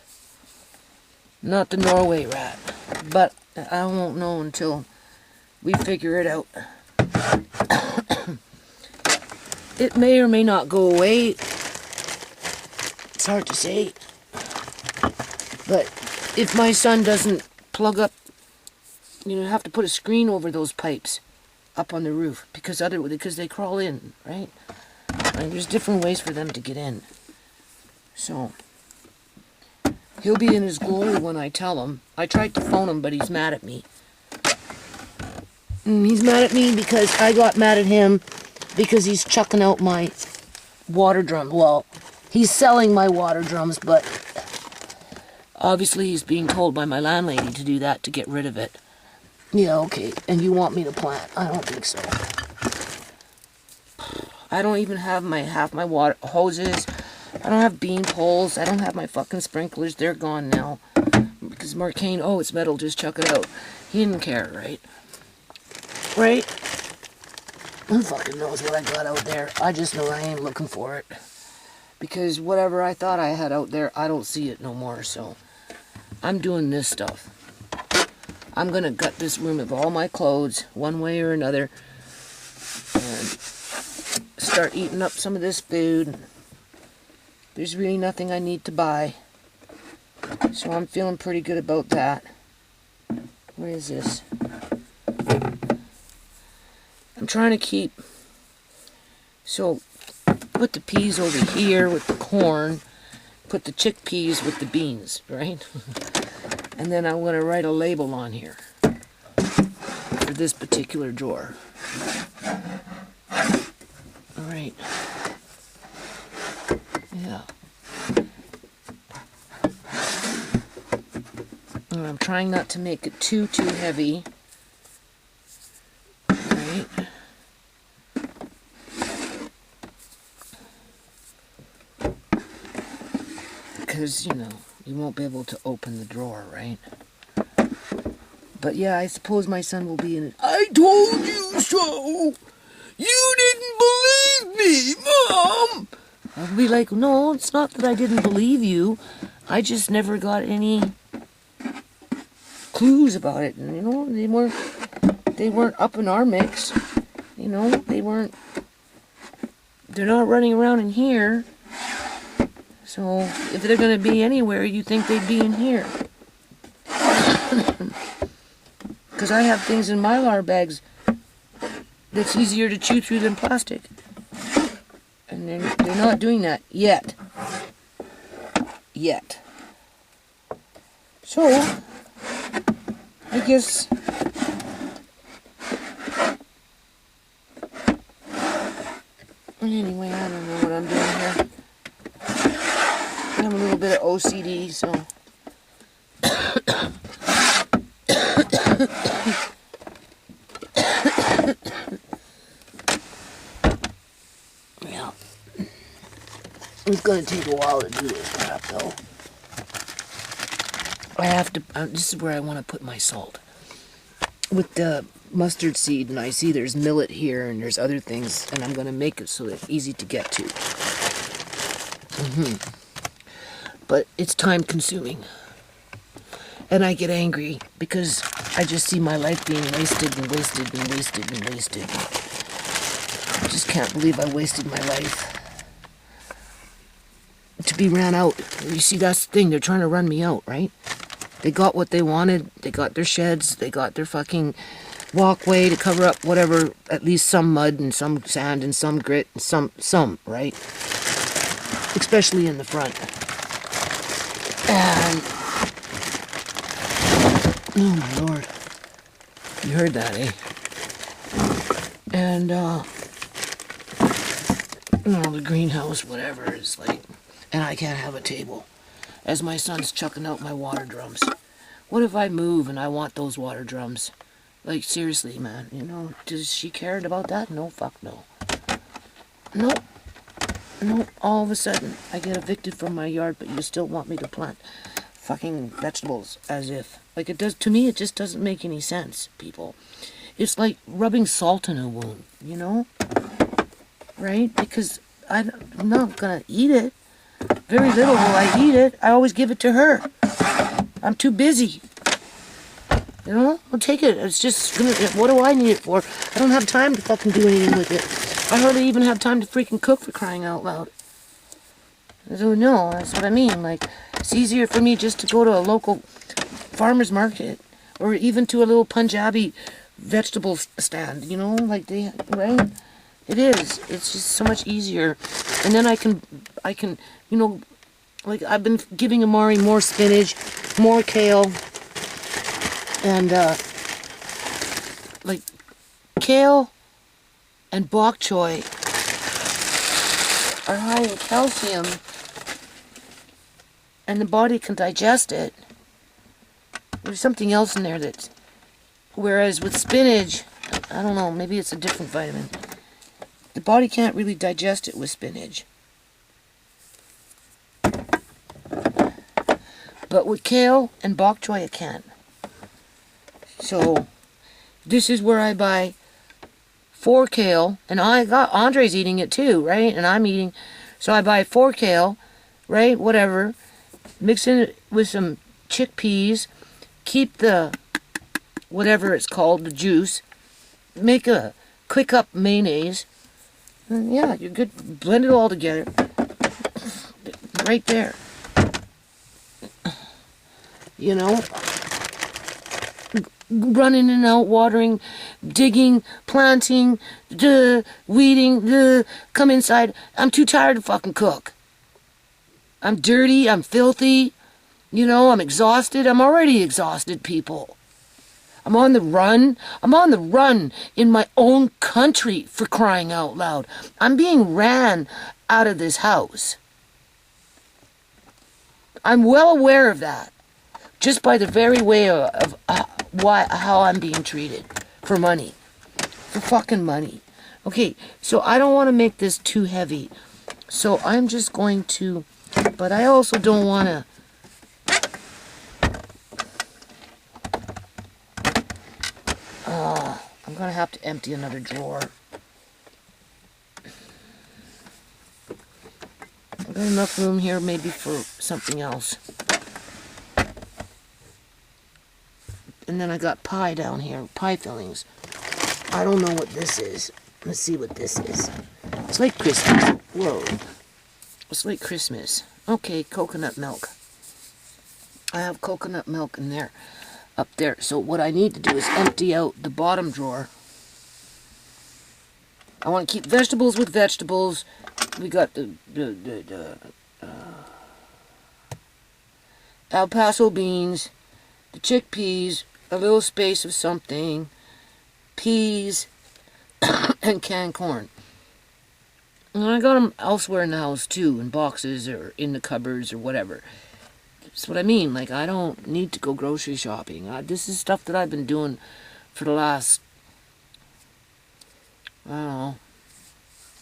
Not the Norway rat. But I won't know until we figure it out. It may or may not go away. It's hard to say. But if my son doesn't plug up, you know, have to put a screen over those pipes up on the roof, because they crawl in, right? And there's different ways for them to get in. So he'll be in his glory when I tell him. I tried to phone him, but he's mad at me. He's mad at me because I got mad at him because he's chucking out my water drum. Well, he's selling my water drums, but obviously he's being told by my landlady to do that to get rid of it. Yeah, okay. And you want me to plant? I don't think so. I don't even have half my water hoses. I don't have bean poles. I don't have my fucking sprinklers. They're gone now. Because Marcane, oh, it's metal, just chuck it out. He didn't care, right? Right? Who fucking knows what I got out there? I just know I ain't looking for it. Because whatever I thought I had out there, I don't see it no more, so I'm doing this stuff. I'm gonna gut this room of all my clothes, one way or another, and start eating up some of this food. There's really nothing I need to buy, so I'm feeling pretty good about that. What is this? I'm trying to keep, so put the peas over here with the corn, put the chickpeas with the beans, right? And then I'm going to write a label on here for this particular drawer. Alright. Yeah. And I'm trying not to make it too heavy. Right. Because, you know, you won't be able to open the drawer, right? But yeah, I suppose my son will be in it. I told you so! You didn't believe me, Mom! I'll be like, no, it's not that I didn't believe you. I just never got any clues about it. And, you know, they weren't up in our mix. You know, they're not running around in here. So, if they're going to be anywhere, you'd think they'd be in here. Because I have things in Mylar bags that's easier to chew through than plastic. And they're not doing that yet. Yet. So, I guess anyway, I don't know what I'm doing here. I have a little bit of OCD, so yeah. It's gonna take a while to do this crap, though. I have to. This is where I want to put my salt. With the mustard seed, and I see there's millet here, and there's other things, and I'm gonna make it so it's easy to get to. But it's time consuming. And I get angry because I just see my life being wasted and wasted and wasted and wasted. I just can't believe I wasted my life. To be ran out. You see, that's the thing. They're trying to run me out, right? They got what they wanted. They got their sheds. They got their fucking walkway to cover up whatever, at least some mud and some sand and some grit and some, right? Especially in the front. And oh my lord. You heard that, eh? And the greenhouse, whatever, is like, and I can't have a table. As my son's chucking out my water drums. What if I move and I want those water drums? Like, seriously, man, does she care about that? No, fuck no. Nope. Nope, all of a sudden, I get evicted from my yard, but you still want me to plant fucking vegetables, as if. Like, it does, to me, it just doesn't make any sense, people. It's like rubbing salt in a wound, Right? Because I'm not gonna eat it. Very little will I eat it. I always give it to her. I'm too busy. I'll take it. It's just what do I need it for? I don't have time to fucking do anything with it. I hardly even have time to freaking cook, for crying out loud. So no, that's what I mean. Like, it's easier for me just to go to a local farmer's market or even to a little Punjabi vegetable stand, like right? It is. It's just so much easier. And then I can, like I've been giving Amari more spinach, more kale, and like kale and bok choy are high in calcium, and the body can digest it. There's something else in there that's, whereas with spinach, I don't know, maybe it's a different vitamin. The body can't really digest it with spinach. But with kale and bok choy, it can. So, this is where I buy 4 kale, and Andre's eating it too, right? And I'm eating, so I buy 4 kale, right? Whatever. Mix it with some chickpeas. Keep the, whatever it's called, the juice. Make a quick up mayonnaise. And yeah, you're good. Blend it all together. Right there. Running and out, watering, digging, planting, weeding, come inside. I'm too tired to fucking cook. I'm dirty, I'm filthy, I'm exhausted. I'm already exhausted, people. I'm on the run. I'm on the run in my own country, for crying out loud. I'm being ran out of this house. I'm well aware of that. Just by the very way of how I'm being treated. For money. For fucking money. Okay, so I don't want to make this too heavy. So I'm just going to, but I also don't want to, I'm going to have to empty another drawer. I've got enough room here maybe for something else. And then I got pie down here, pie fillings. I don't know what this is. Let's see what this is. It's like Christmas. Whoa. It's like Christmas. Okay, coconut milk. I have coconut milk in there, up there. So what I need to do is empty out the bottom drawer. I want to keep vegetables with vegetables. We got the El Paso beans, the chickpeas, a little space of something, peas, and canned corn. And I got them elsewhere in the house too, in boxes or in the cupboards or whatever. That's what I mean. Like, I don't need to go grocery shopping. This is stuff that I've been doing for the last, I don't know,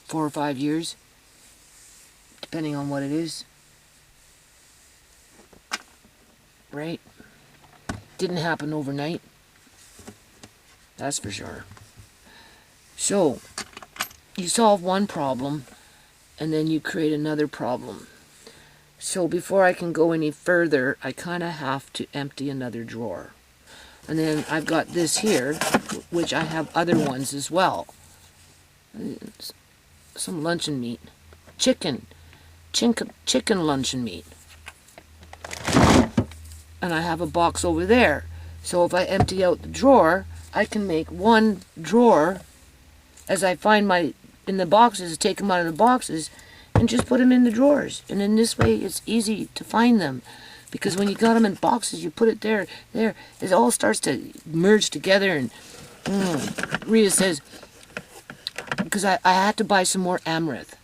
4 or 5 years, depending on what it is. Right? Didn't happen overnight. That's for sure. So, you solve one problem, and then you create another problem. So before I can go any further, I kind of have to empty another drawer. And then I've got this here, which I have other ones as well. Some luncheon meat. Chicken luncheon meat. And I have a box over there. So if I empty out the drawer, I can make one drawer as I find in the boxes, take them out of the boxes, and just put them in the drawers. And in this way, it's easy to find them. Because when you got them in boxes, you put it there, it all starts to merge together. And Rhea says, because I had to buy some more amaranth.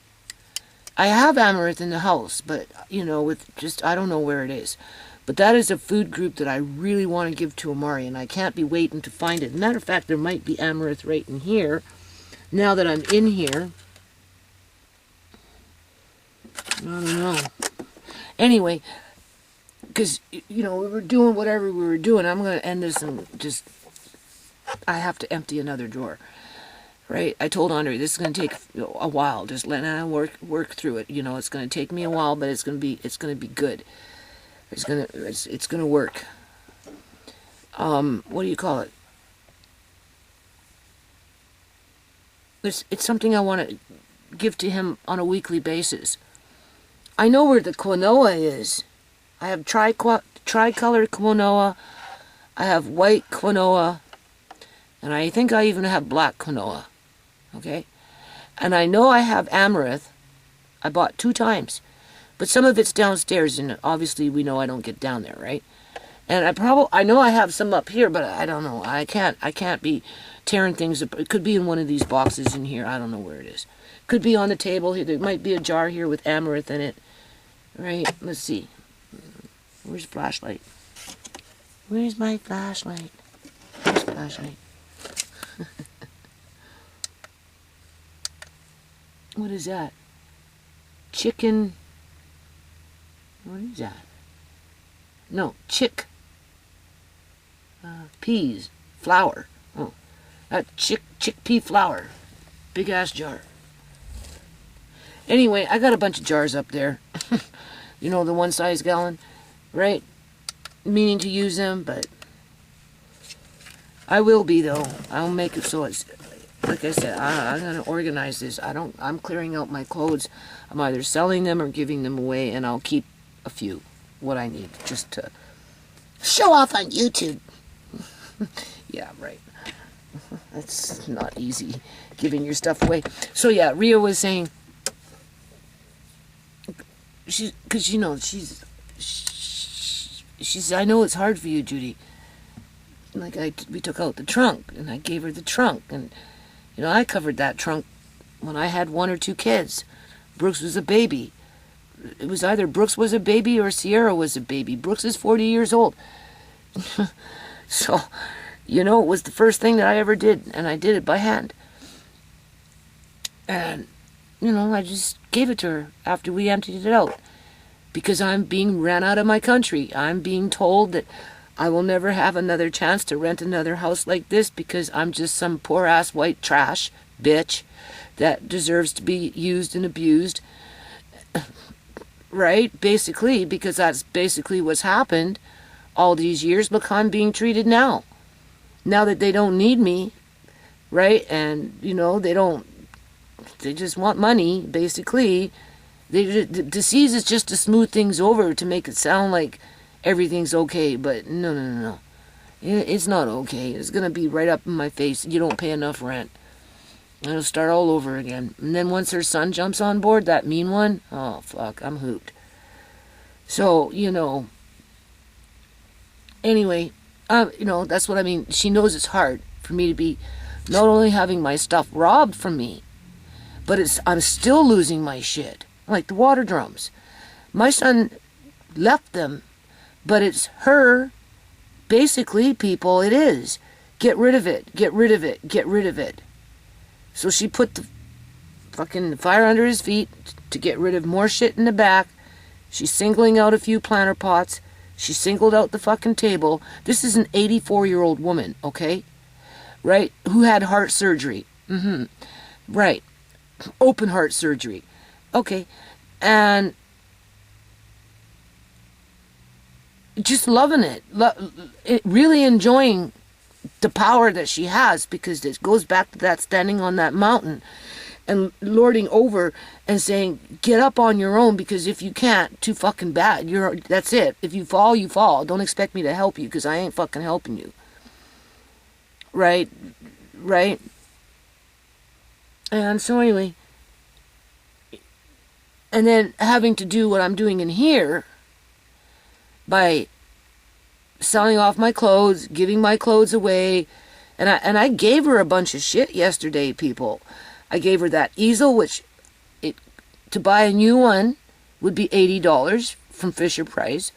I have amaranth in the house, but, I don't know where it is. But that is a food group that I really want to give to Amari, and I can't be waiting to find it. Matter of fact, there might be amaranth right in here. Now that I'm in here, I don't know. Anyway, because, we were doing whatever we were doing. I'm going to end this and I have to empty another drawer. Right? I told Andre, this is going to take a while. Just let me work through it. It's going to take me a while, but it's going to be good. It's going to work. What do you call it? It's something I want to give to him on a weekly basis. I know where the quinoa is. I have tricolor quinoa. I have white quinoa. And I think I even have black quinoa. Okay? And I know I have amaranth. I bought 2 times. But some of it's downstairs, and obviously we know I don't get down there, right? And I know I have some up here, but I don't know. I can't be tearing things up. It could be in one of these boxes in here. I don't know where it is. Could be on the table here. There might be a jar here with amaranth in it. Right? Let's see. Where's the flashlight? Where's my flashlight? Where's the flashlight? What is that? Chicken. What is that? No, peas, flour. Oh, that chickpea flour. Big ass jar. Anyway, I got a bunch of jars up there. The 1 size gallon, right? Meaning to use them, but I will be though. I'll make it so it's, like I said, I'm gonna organize this. I'm clearing out my clothes. I'm either selling them or giving them away, and I'll keep a few, what I need, just to show off on YouTube. Yeah, right. That's not easy, giving your stuff away. So yeah, Rhea was saying, because she said, I know it's hard for you, Judy. Like we took out the trunk, and I gave her the trunk, and I covered that trunk when I had 1 or 2 kids. Brooks was a baby. It was either Brooks was a baby or Sierra was a baby. Brooks is 40 years old. So, it was the first thing that I ever did, and I did it by hand. And, I just gave it to her after we emptied it out. Because I'm being ran out of my country. I'm being told that I will never have another chance to rent another house like this because I'm just some poor-ass white trash bitch that deserves to be used and abused. Right? Basically, because that's basically what's happened all these years. Look how I'm being treated now. Now that they don't need me, right? And, they just want money, basically. The disease is just to smooth things over, to make it sound like everything's okay. But no. It's not okay. It's going to be right up in my face. You don't pay enough rent. It'll start all over again. And then once her son jumps on board, that mean one, oh, fuck, I'm hooped. So, anyway, that's what I mean. She knows it's hard for me to be not only having my stuff robbed from me, but I'm still losing my shit. Like the water drums. My son left them, but it's her, basically, people, it is. Get rid of it, get rid of it, get rid of it. So she put the fucking fire under his feet to get rid of more shit in the back. She's singling out a few planter pots. She singled out the fucking table. This is an 84-year-old woman, okay? Right? Who had heart surgery. Right. Open heart surgery. Okay. And just loving it. Really enjoying the power that she has, because it goes back to that standing on that mountain and lording over and saying, get up on your own, because if you can't, too fucking bad. That's it. If you fall, you fall. Don't expect me to help you, because I ain't fucking helping you. Right? And so anyway, and then having to do what I'm doing in here by selling off my clothes, giving my clothes away, and I gave her a bunch of shit yesterday, people. I gave her that easel, which to buy a new one would be $80 from Fisher-Price.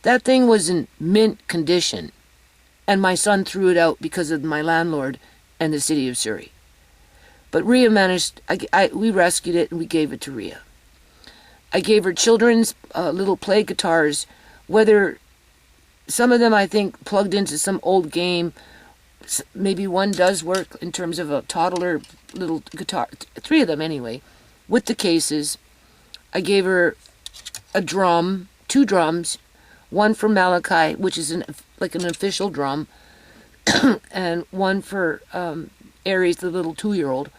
That thing was in mint condition, and my son threw it out because of my landlord and the city of Surrey. But Rhea managed, we rescued it and we gave it to Rhea. I gave her children's little play guitars, whether some of them I think plugged into some old game. Maybe one does work in terms of a toddler little guitar. 3 of them anyway, with the cases. I gave her a drum, 2 drums, one for Malachi, which is like an official drum, and one for Aries, the little 2-year-old.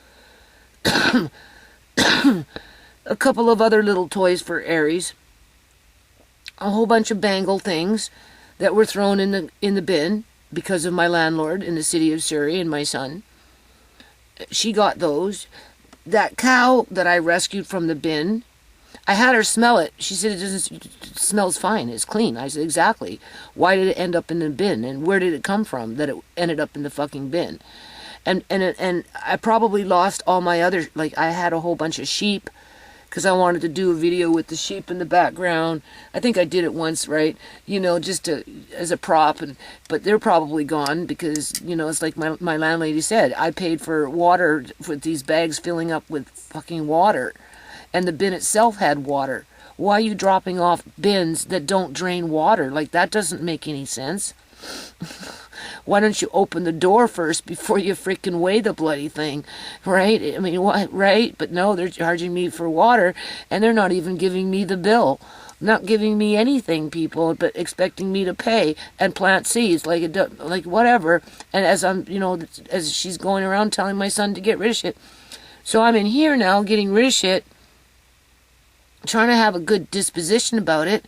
A couple of other little toys for Aries. A whole bunch of bangle things that were thrown in the bin because of my landlord in the city of Surrey and my son. She got those. That cow that I rescued from the bin, I had her smell it. She said, it smells fine, it's clean. I said, exactly. Why did it end up in the bin? And where did it come from that it ended up in the fucking bin? And I probably lost all my other, like I had a whole bunch of sheep, because I wanted to do a video with the sheep in the background. I think I did it once, right? Just as a prop, but they're probably gone because, it's like my landlady said, I paid for water for these bags filling up with fucking water, and the bin itself had water. Why are you dropping off bins that don't drain water? Like, that doesn't make any sense. Why don't you open the door first before you freaking weigh the bloody thing, right? I mean, what, right? But no, they're charging me for water, and they're not even giving me the bill. Not giving me anything, people, but expecting me to pay and plant seeds, like whatever. And as she's going around telling my son to get rid of shit. So I'm in here now, getting rid of shit, trying to have a good disposition about it,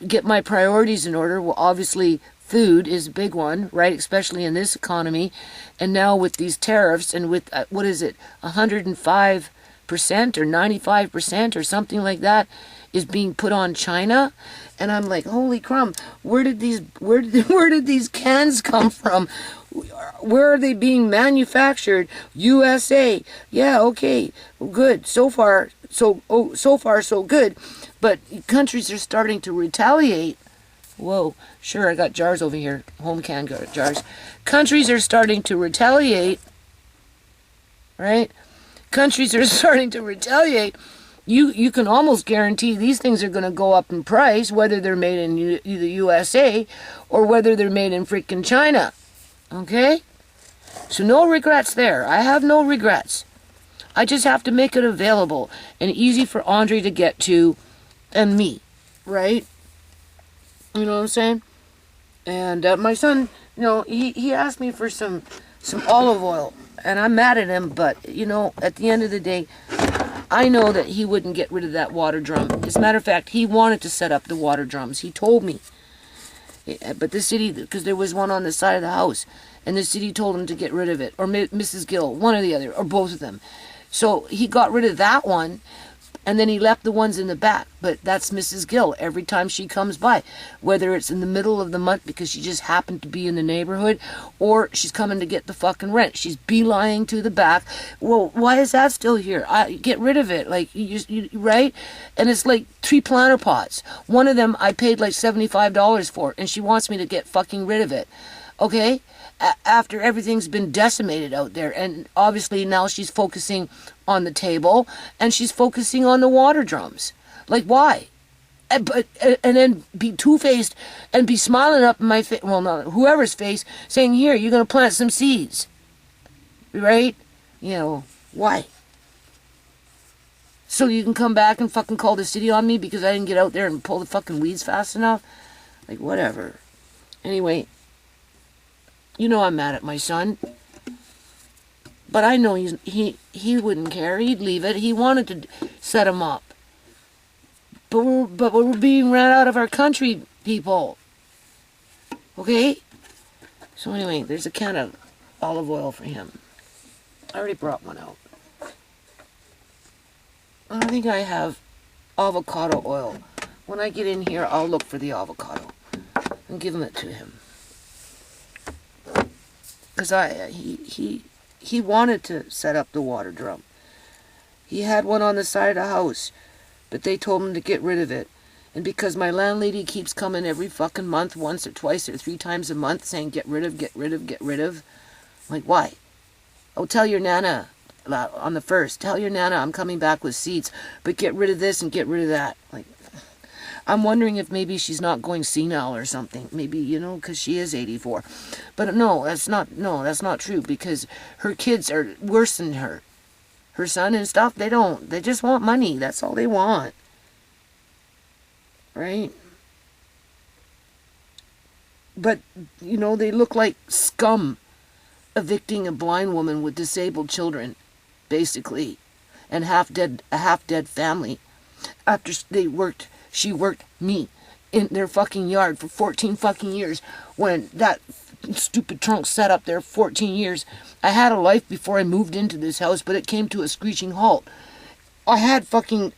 get my priorities in order. Well, obviously, food is a big one, right? Especially in this economy. And now with these tariffs and with, 105% or 95% or something like that is being put on China. And I'm like, holy crumb, where did these cans come from? Where are they being manufactured? USA. Yeah, okay, good. So far, so good. But countries are starting to retaliate. Whoa, sure, I got jars over here, home can jars. Countries are starting to retaliate, right? Countries are starting to retaliate. You can almost guarantee these things are going to go up in price, whether they're made in the USA or whether they're made in freaking China, okay? So no regrets there. I have no regrets. I just have to make it available and easy for Andre to get to and me, right? You know what I'm saying? And my son, he asked me for some olive oil, and I'm mad at him, but, at the end of the day, I know that he wouldn't get rid of that water drum. As a matter of fact, he wanted to set up the water drums. He told me. But the city, because there was one on the side of the house, and the city told him to get rid of it, or Mrs. Gill, one or the other, or both of them. So he got rid of that one, and then he left the ones in the back. But that's Mrs. Gill every time she comes by, whether it's in the middle of the month because she just happened to be in the neighborhood, or she's coming to get the fucking rent. She's beelining to the back. Well, why is that still here? Get rid of it, like right? And it's like 3 planter pots. One of them I paid like $75 for, and she wants me to get fucking rid of it. Okay? After everything's been decimated out there, and obviously now she's focusing on the table and she's focusing on the water drums. Like, why? And then be two-faced and be smiling up in my face, well, not whoever's face, saying, here, you're gonna plant some seeds, right? You know, why? So you can come back and fucking call the city on me because I didn't get out there and pull the fucking weeds fast enough? Like, whatever. Anyway, you know I'm mad at my son. But I know he wouldn't care. He'd leave it. He wanted to set him up. But we're being ran out of our country, people. Okay? So anyway, there's a can of olive oil for him. I already brought one out. I think I have avocado oil. When I get in here, I'll look for the avocado and give it to him. Because he wanted to set up the water drum. He had one on the side of the house, but they told him to get rid of it. And because my landlady keeps coming every fucking month, once or twice or 3 times a month, saying get rid of, get rid of, get rid of. I'm like, why? Oh, tell your Nana on the 1st. Tell your Nana I'm coming back with seeds, but get rid of this and get rid of that. Like, I'm wondering if maybe she's not going senile or something. Maybe, you know, because she is 84. But no, that's not true, because her kids are worse than her. Her son and stuff, they just want money. That's all they want. Right? But, you know, they look like scum evicting a blind woman with disabled children, basically, and a half-dead family. After she worked me in their fucking yard for 14 fucking years. When that stupid trunk sat up there 14 years, I had a life before I moved into this house, but it came to a screeching halt. I had fucking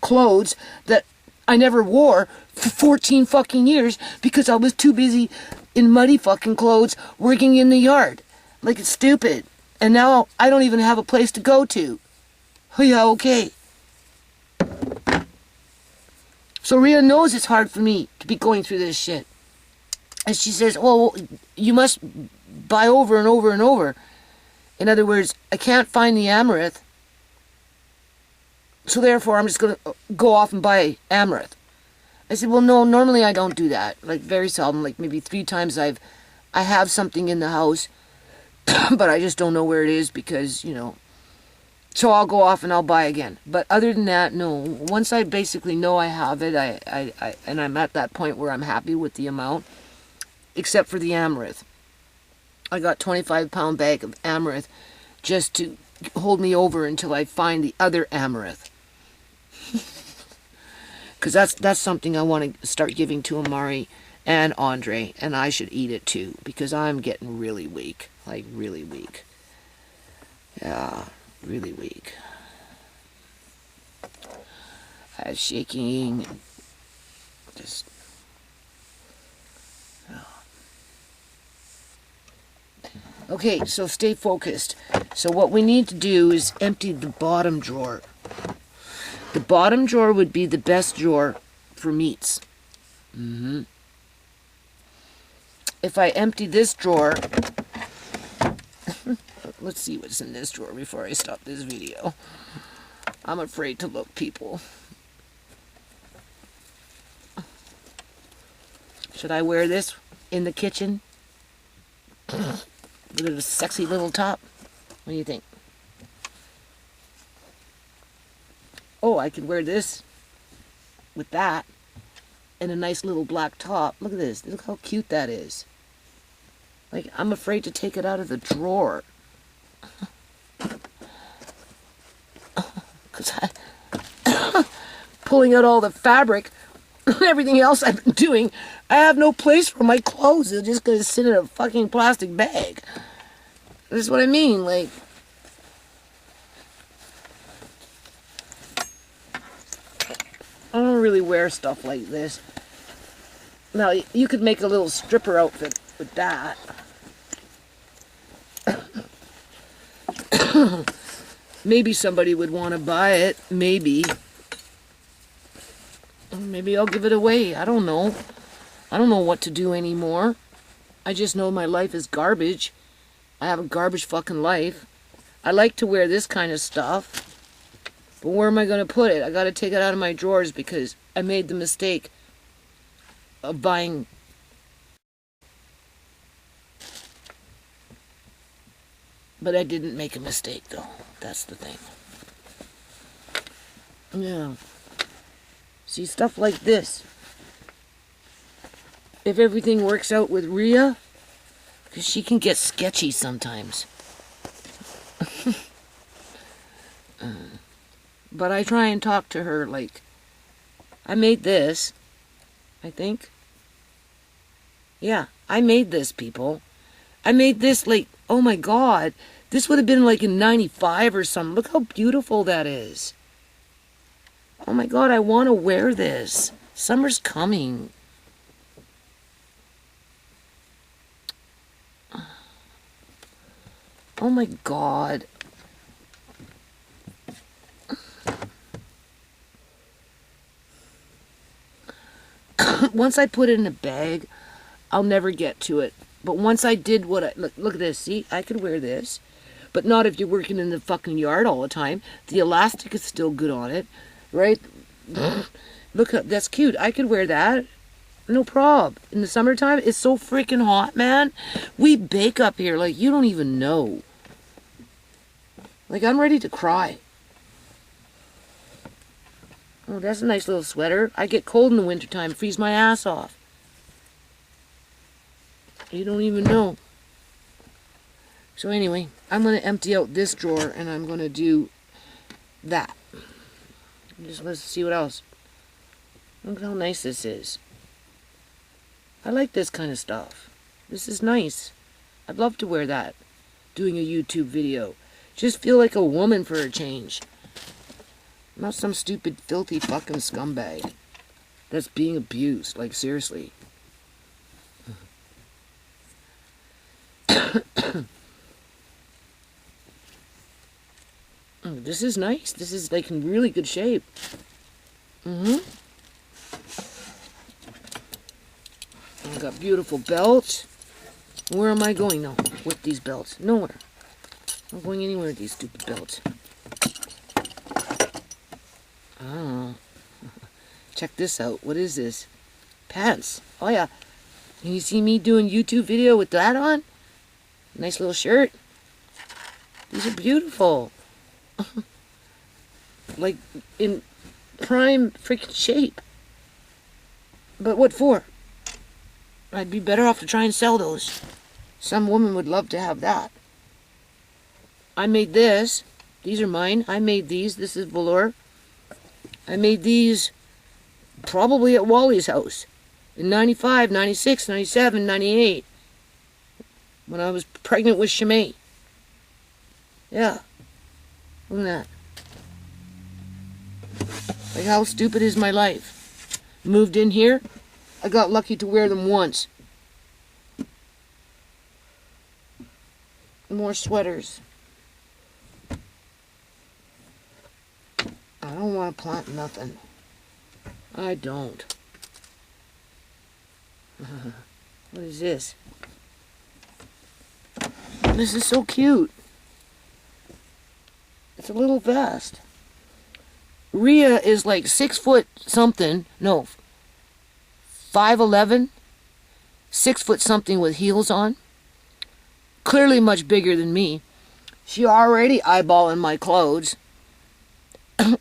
clothes that I never wore for 14 fucking years because I was too busy in muddy fucking clothes working in the yard. Like, it's stupid. And now I don't even have a place to go to. Oh yeah, okay. So Rhea knows it's hard for me to be going through this shit. And she says, well, you must buy over and over and over. In other words, I can't find the amaranth. So therefore, I'm just going to go off and buy amaranth. I said, well, no, normally I don't do that. Like, very seldom, like maybe 3 times I have something in the house, but I just don't know where it is because, you know. So I'll go off and I'll buy again. But other than that, no. Once I basically know I have it, and I'm at that point where I'm happy with the amount, except for the amaranth. I got 25-pound bag of amaranth just to hold me over until I find the other amaranth. Because that's something I want to start giving to Amari and Andre, and I should eat it too, because I'm getting really weak. Like, really weak. Yeah. Really weak. I was shaking. Just. Oh. Okay, so stay focused. So what we need to do is empty the bottom drawer. The bottom drawer would be the best drawer for meats. If I empty this drawer, let's see what's in this drawer before I stop this video. I'm afraid to look, people. Should I wear this in the kitchen? With a sexy little top? What do you think? Oh, I could wear this with that and a nice little black top. Look at this. Look how cute that is. Like, I'm afraid to take it out of the drawer. Because pulling out all the fabric everything else I've been doing, I have no place for my clothes. They're just gonna sit in a fucking plastic bag. That's what I mean, like. I don't really wear stuff like this. Now, you could make a little stripper outfit with that. Maybe somebody would want to buy it. Maybe. Maybe I'll give it away. I don't know. I don't know what to do anymore. I just know my life is garbage. I have a garbage fucking life. I like to wear this kind of stuff. But where am I going to put it? I got to take it out of my drawers because I made the mistake of buying. But I didn't make a mistake, though. That's the thing. Yeah. See, stuff like this. If everything works out with Rhea, because she can get sketchy sometimes. But I try and talk to her like, I made this, I think. Yeah, I made this, people. I made this like, oh my God. This would have been like in 95 or something. Look how beautiful that is. Oh my God, I want to wear this. Summer's coming. Oh my God. Once I put it in a bag, I'll never get to it. But once I did what I... Look at this. See? I could wear this. But not if you're working in the fucking yard all the time. The elastic is still good on it. Right? Look, that's cute. I could wear that. No prob. In the summertime, it's so freaking hot, man. We bake up here like you don't even know. Like, I'm ready to cry. Oh, that's a nice little sweater. I get cold in the wintertime, freeze my ass off. You don't even know. So anyway, I'm going to empty out this drawer and I'm going to do that. Just let's see what else. Look how nice this is. I like this kind of stuff. This is nice. I'd love to wear that. Doing a YouTube video. Just feel like a woman for a change. Not some stupid, filthy fucking scumbag that's being abused. Like, seriously. This is nice. This is, like, in really good shape. I've got beautiful belts. Where am I going now with these belts? Nowhere. I'm not going anywhere with these stupid belts. Oh. Check this out. What is this? Pants. Oh yeah. Can you see me doing YouTube video with that on? Nice little shirt. These are beautiful. Like in prime freaking shape. But what for? I'd be better off to try and sell those. Some woman would love to have that. I made this. These are mine. I made these. This is velour. I made these probably at Wally's house in 95, 96, 97, 98 when I was pregnant with Shimei. Yeah. Look at that. Like, how stupid is my life? Moved in here. I got lucky to wear them once. More sweaters. I don't want to plant nothing. I don't. What is this? This is so cute. It's a little vest. Rhea is like 6 foot something. No. 5'11". 6 foot something with heels on. Clearly much bigger than me. She already eyeballing my clothes.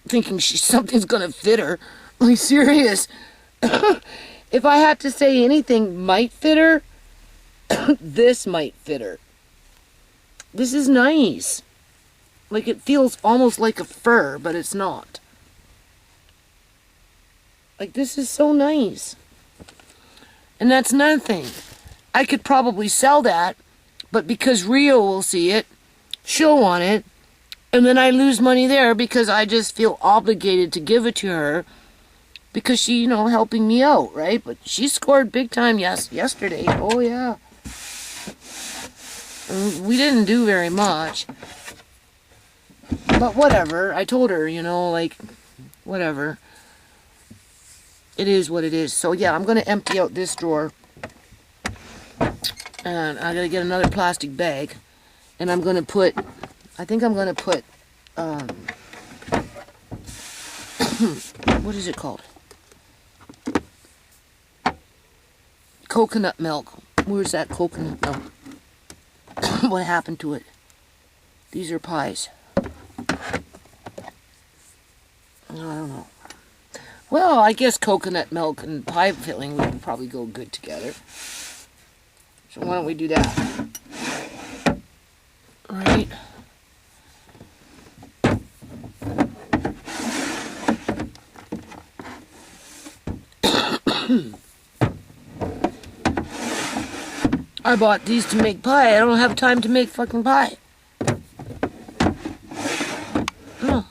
Thinking something's gonna fit her. Like, serious. If I had to say anything might fit her, this might fit her. This is nice. Like, it feels almost like a fur, but it's not. Like, this is so nice. And that's another thing. I could probably sell that, but because Rio will see it, she'll want it, and then I lose money there because I just feel obligated to give it to her because she, you know, helping me out, right? But she scored big time yesterday. Oh, yeah. We didn't do very much. But whatever. I told her, you know, like, whatever. It is what it is. So, yeah, I'm going to empty out this drawer. And I got to get another plastic bag. And I'm going to put... I think I'm going to put... what is it called? Coconut milk. Where's that coconut milk? What happened to it? These are pies. I don't know. Well, I guess coconut milk and pie filling would probably go good together. So why don't we do that? Alright. I bought these to make pie. I don't have time to make fucking pie. No.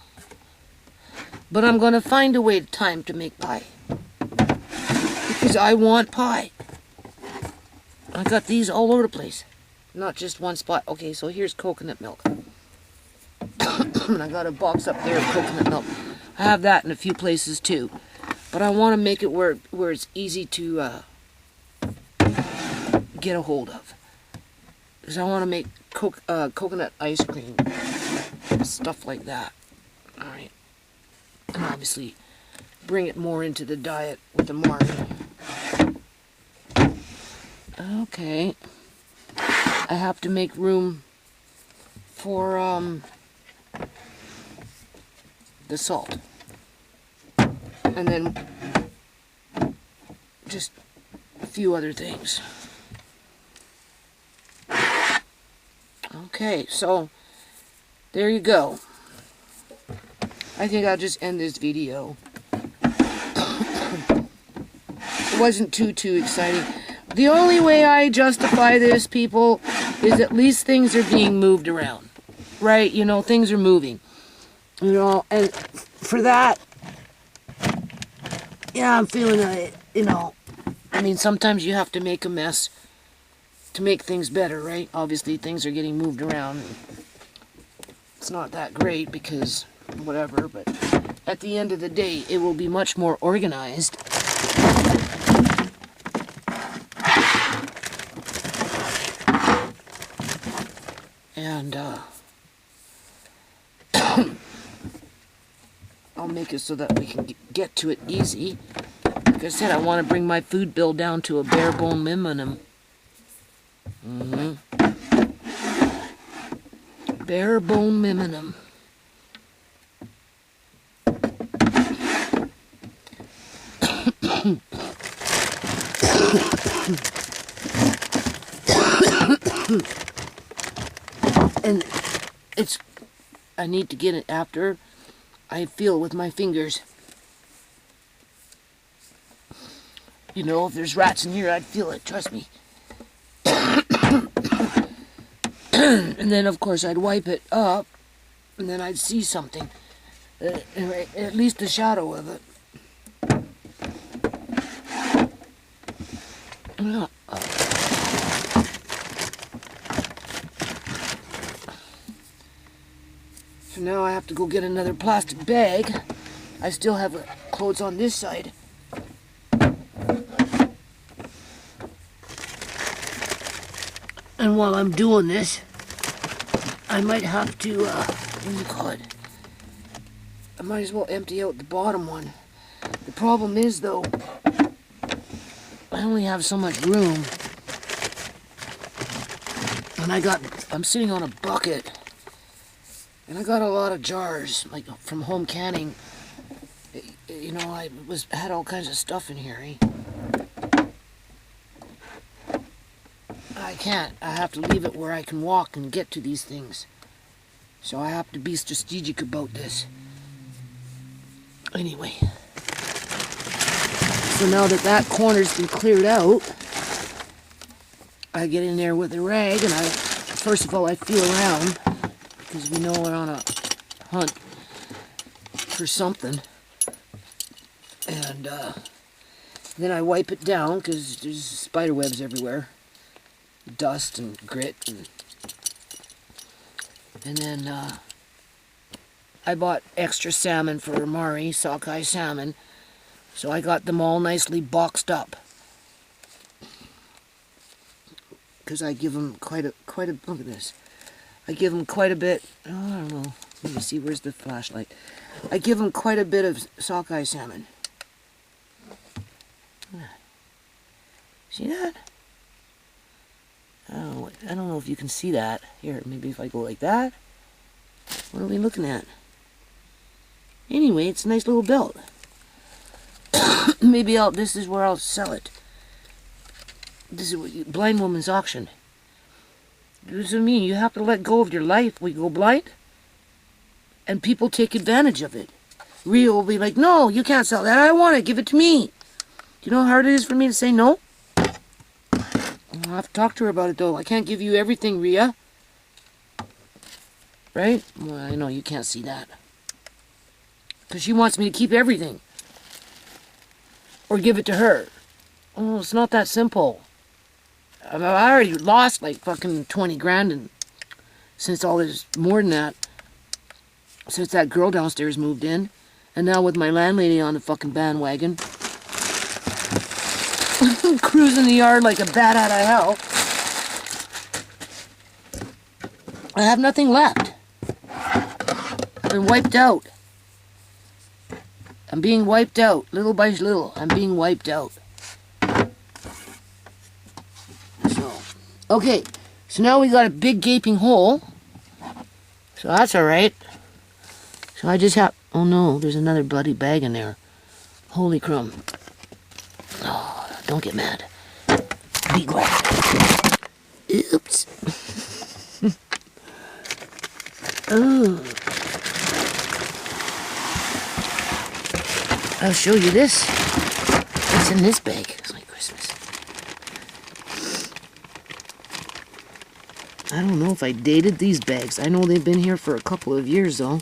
But I'm going to find a way time to make pie. Because I want pie. I got these all over the place. Not just one spot. Okay, so here's coconut milk. And I got a box up there of coconut milk. I have that in a few places too. But I want to make it where it's easy to get a hold of. Because I want to make coconut ice cream. Stuff like that. Alright. And obviously bring it more into the diet with the Mark. Okay. I have to make room for the salt. And then just a few other things. Okay, so there you go. I think I'll just end this video. It wasn't too exciting. The only way I justify this, people, is at least things are being moved around. Right? You know, things are moving. You know, and for that, yeah, I'm feeling it, you know. I mean, sometimes you have to make a mess to make things better, right? Obviously, things are getting moved around. It's not that great because whatever, but at the end of the day, it will be much more organized. And, I'll make it so that we can get to it easy. Like I said, I want to bring my food bill down to a bare bone minimum. Bare bone minimum. And I need to get it after I feel with my fingers. You know, if there's rats in here, I'd feel it, trust me. And then, of course, I'd wipe it up, and then I'd see something. At least the shadow of it. So now I have to go get another plastic bag. I still have clothes on this side. And while I'm doing this, I might have to, what do you call it? I might as well empty out the bottom one. The problem is, though, I only have so much room. And I'm sitting on a bucket. And I got a lot of jars, like from home canning. You know, I had all kinds of stuff in here. I can't. I have to leave it where I can walk and get to these things. So I have to be strategic about this. Anyway. So now that that corner's been cleared out, I get in there with a rag and first of all, I feel around because we know we're on a hunt for something. And then I wipe it down because there's spider webs everywhere. Dust and grit. And then I bought extra salmon for Mari, sockeye salmon. So I got them all nicely boxed up. Because I give them quite a, look at this. I give them quite a bit, oh, I don't know, let me see, where's the flashlight? I give them quite a bit of sockeye salmon. See that? Oh, I don't know if you can see that. Here, maybe if I go like that. What are we looking at? Anyway, it's a nice little belt. Maybe this is where I'll sell it. This is blind woman's auction. What does it mean? You have to let go of your life. We go blind, and people take advantage of it. Rio will be like, no, you can't sell that. I want it. Give it to me. Do you know how hard it is for me to say no? I'll have to talk to her about it, though. I can't give you everything, Ria. Right? Well, I know you can't see that. Because she wants me to keep everything. Or give it to her. Oh, it's not that simple. I already lost like fucking 20 grand and since all this, more than that, since that girl downstairs moved in. And now with my landlady on the fucking bandwagon. Cruising the yard like a bat out of hell. I have nothing left. I've been wiped out. I'm being wiped out. Little by little, I'm being wiped out. So, okay. So now we got a big gaping hole. So that's alright. So I just have... Oh no, there's another bloody bag in there. Holy crumb. Oh, don't get mad. Be glad. Oops. Oh. I'll show you this. What's in this bag? It's like Christmas. I don't know if I dated these bags. I know they've been here for a couple of years though.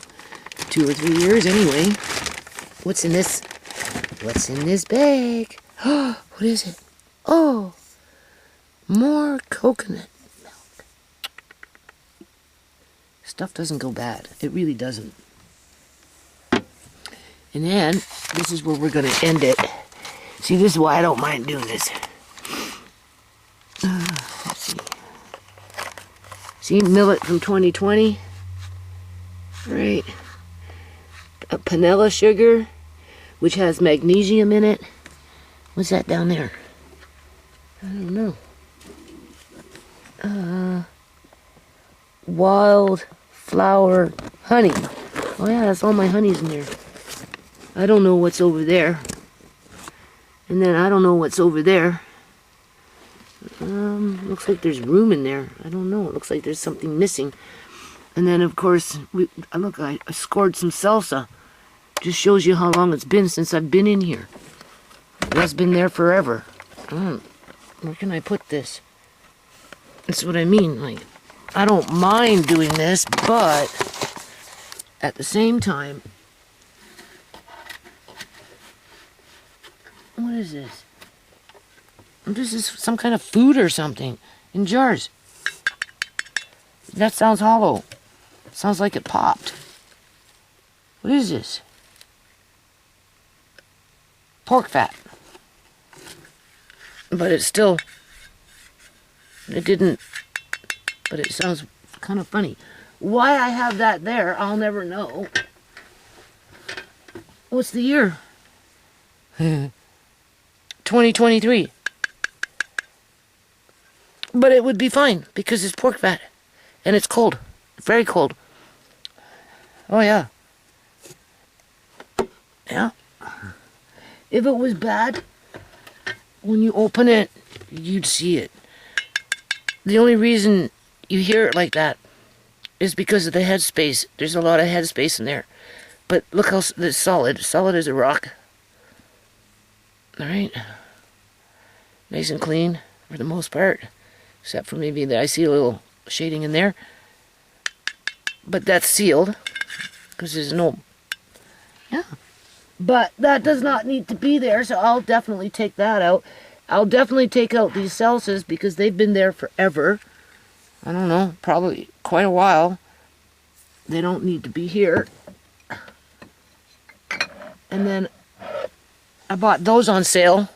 2 or 3 years anyway. What's in this? What's in this bag? Oh, what is it? Oh, more coconut milk. Stuff doesn't go bad. It really doesn't. And then, this is where we're going to end it. See, this is why I don't mind doing this. Let's see. See, millet from 2020. Right. A panela sugar, which has magnesium in it. What's that down there? I don't know. Wildflower honey. Oh yeah, that's all my honey's in there. I don't know what's over there. And then I don't know what's over there. Looks like there's room in there. I don't know. It looks like there's something missing. And then, of course, I scored some salsa. Just shows you how long it's been since I've been in here. It's been there forever. Where can I put this? That's what I mean. Like, I don't mind doing this, but at the same time, what is this? This is some kind of food or something in jars. That sounds hollow. Sounds like it popped. What is this? Pork fat. But it's still... It didn't... But it sounds kind of funny. Why I have that there, I'll never know. What's the year? 2023. But it would be fine, because it's pork fat. And it's cold. Very cold. Oh, yeah. Yeah. If it was bad, when you open it, you'd see it. The only reason you hear it like that is because of the headspace. There's a lot of headspace in there. But look how it's solid. Solid as a rock. Alright. Nice and clean for the most part. Except for maybe that I see a little shading in there. But that's sealed. Because there's no... Yeah. But that does not need to be there, so I'll definitely take that out. I'll definitely take out these Celsius because they've been there forever. I don't know, probably quite a while. They don't need to be here. And then I bought those on sale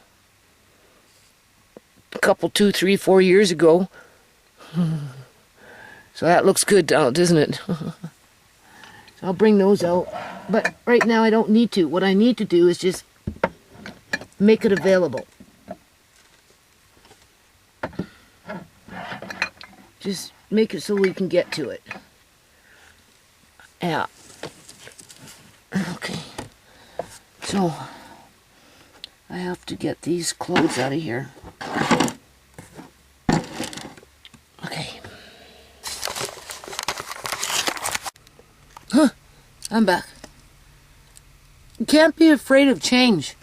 a couple, 2, 3, 4 years ago. So that looks good now, doesn't it? So I'll bring those out. But right now I don't need to. What I need to do is just make it available. Just make it so we can get to it. Yeah. Okay. So, I have to get these clothes out of here. Okay. Huh. I'm back. You can't be afraid of change.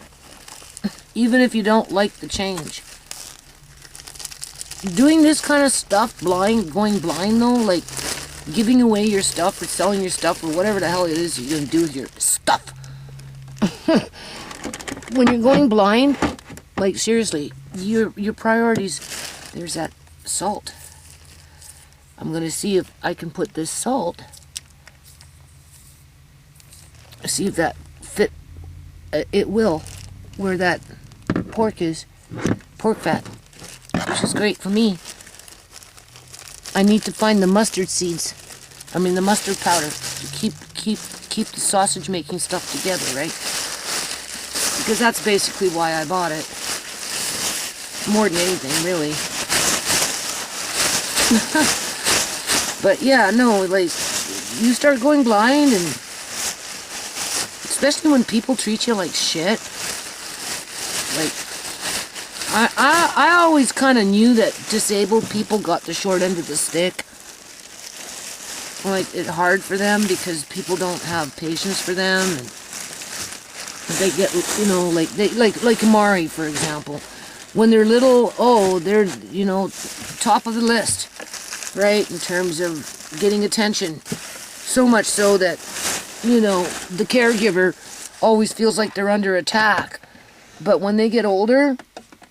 Even if you don't like the change. Doing this kind of stuff, going blind though, like giving away your stuff or selling your stuff or whatever the hell it is you're going to do with your stuff. When you're going blind, like seriously, your priorities, there's that salt. I'm going to see if I can put this salt, see if that fit, it will, where that pork is, pork fat. Which is great for me. I need to find the mustard seeds. I mean the mustard powder to keep the sausage making stuff together, right? Because that's basically why I bought it. More than anything, really. But yeah, no, like you start going blind, and especially when people treat you like shit. Like I always kind of knew that disabled people got the short end of the stick. Like, it's hard for them because people don't have patience for them. And they get, you know, like Amari, for example. When they're little, oh, they're, you know, top of the list, right? In terms of getting attention. So much so that, you know, the caregiver always feels like they're under attack. But when they get older...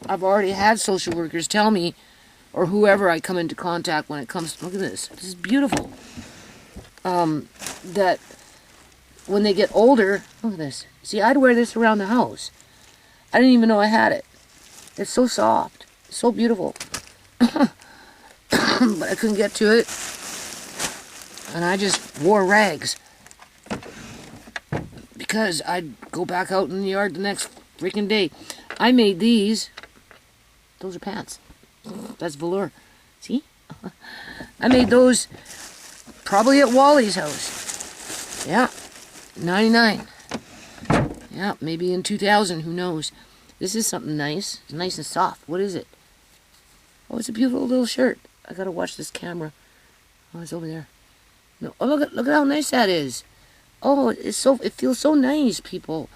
I've already had social workers tell me, or whoever I come into contact when it comes to, look at this, this is beautiful, that when they get older, look at this, see, I'd wear this around the house. I didn't even know I had it. It's so soft, so beautiful, but I couldn't get to it, and I just wore rags, because I'd go back out in the yard the next freaking day. I made these. Those are pants. That's velour. See? I made those probably at Wally's house. Yeah. 99. Yeah, maybe in 2000. Who knows? This is something nice. It's nice and soft. What is it? Oh, it's a beautiful little shirt. I gotta watch this camera. Oh, it's over there. No. Oh, look at how nice that is. Oh, it feels so nice, people.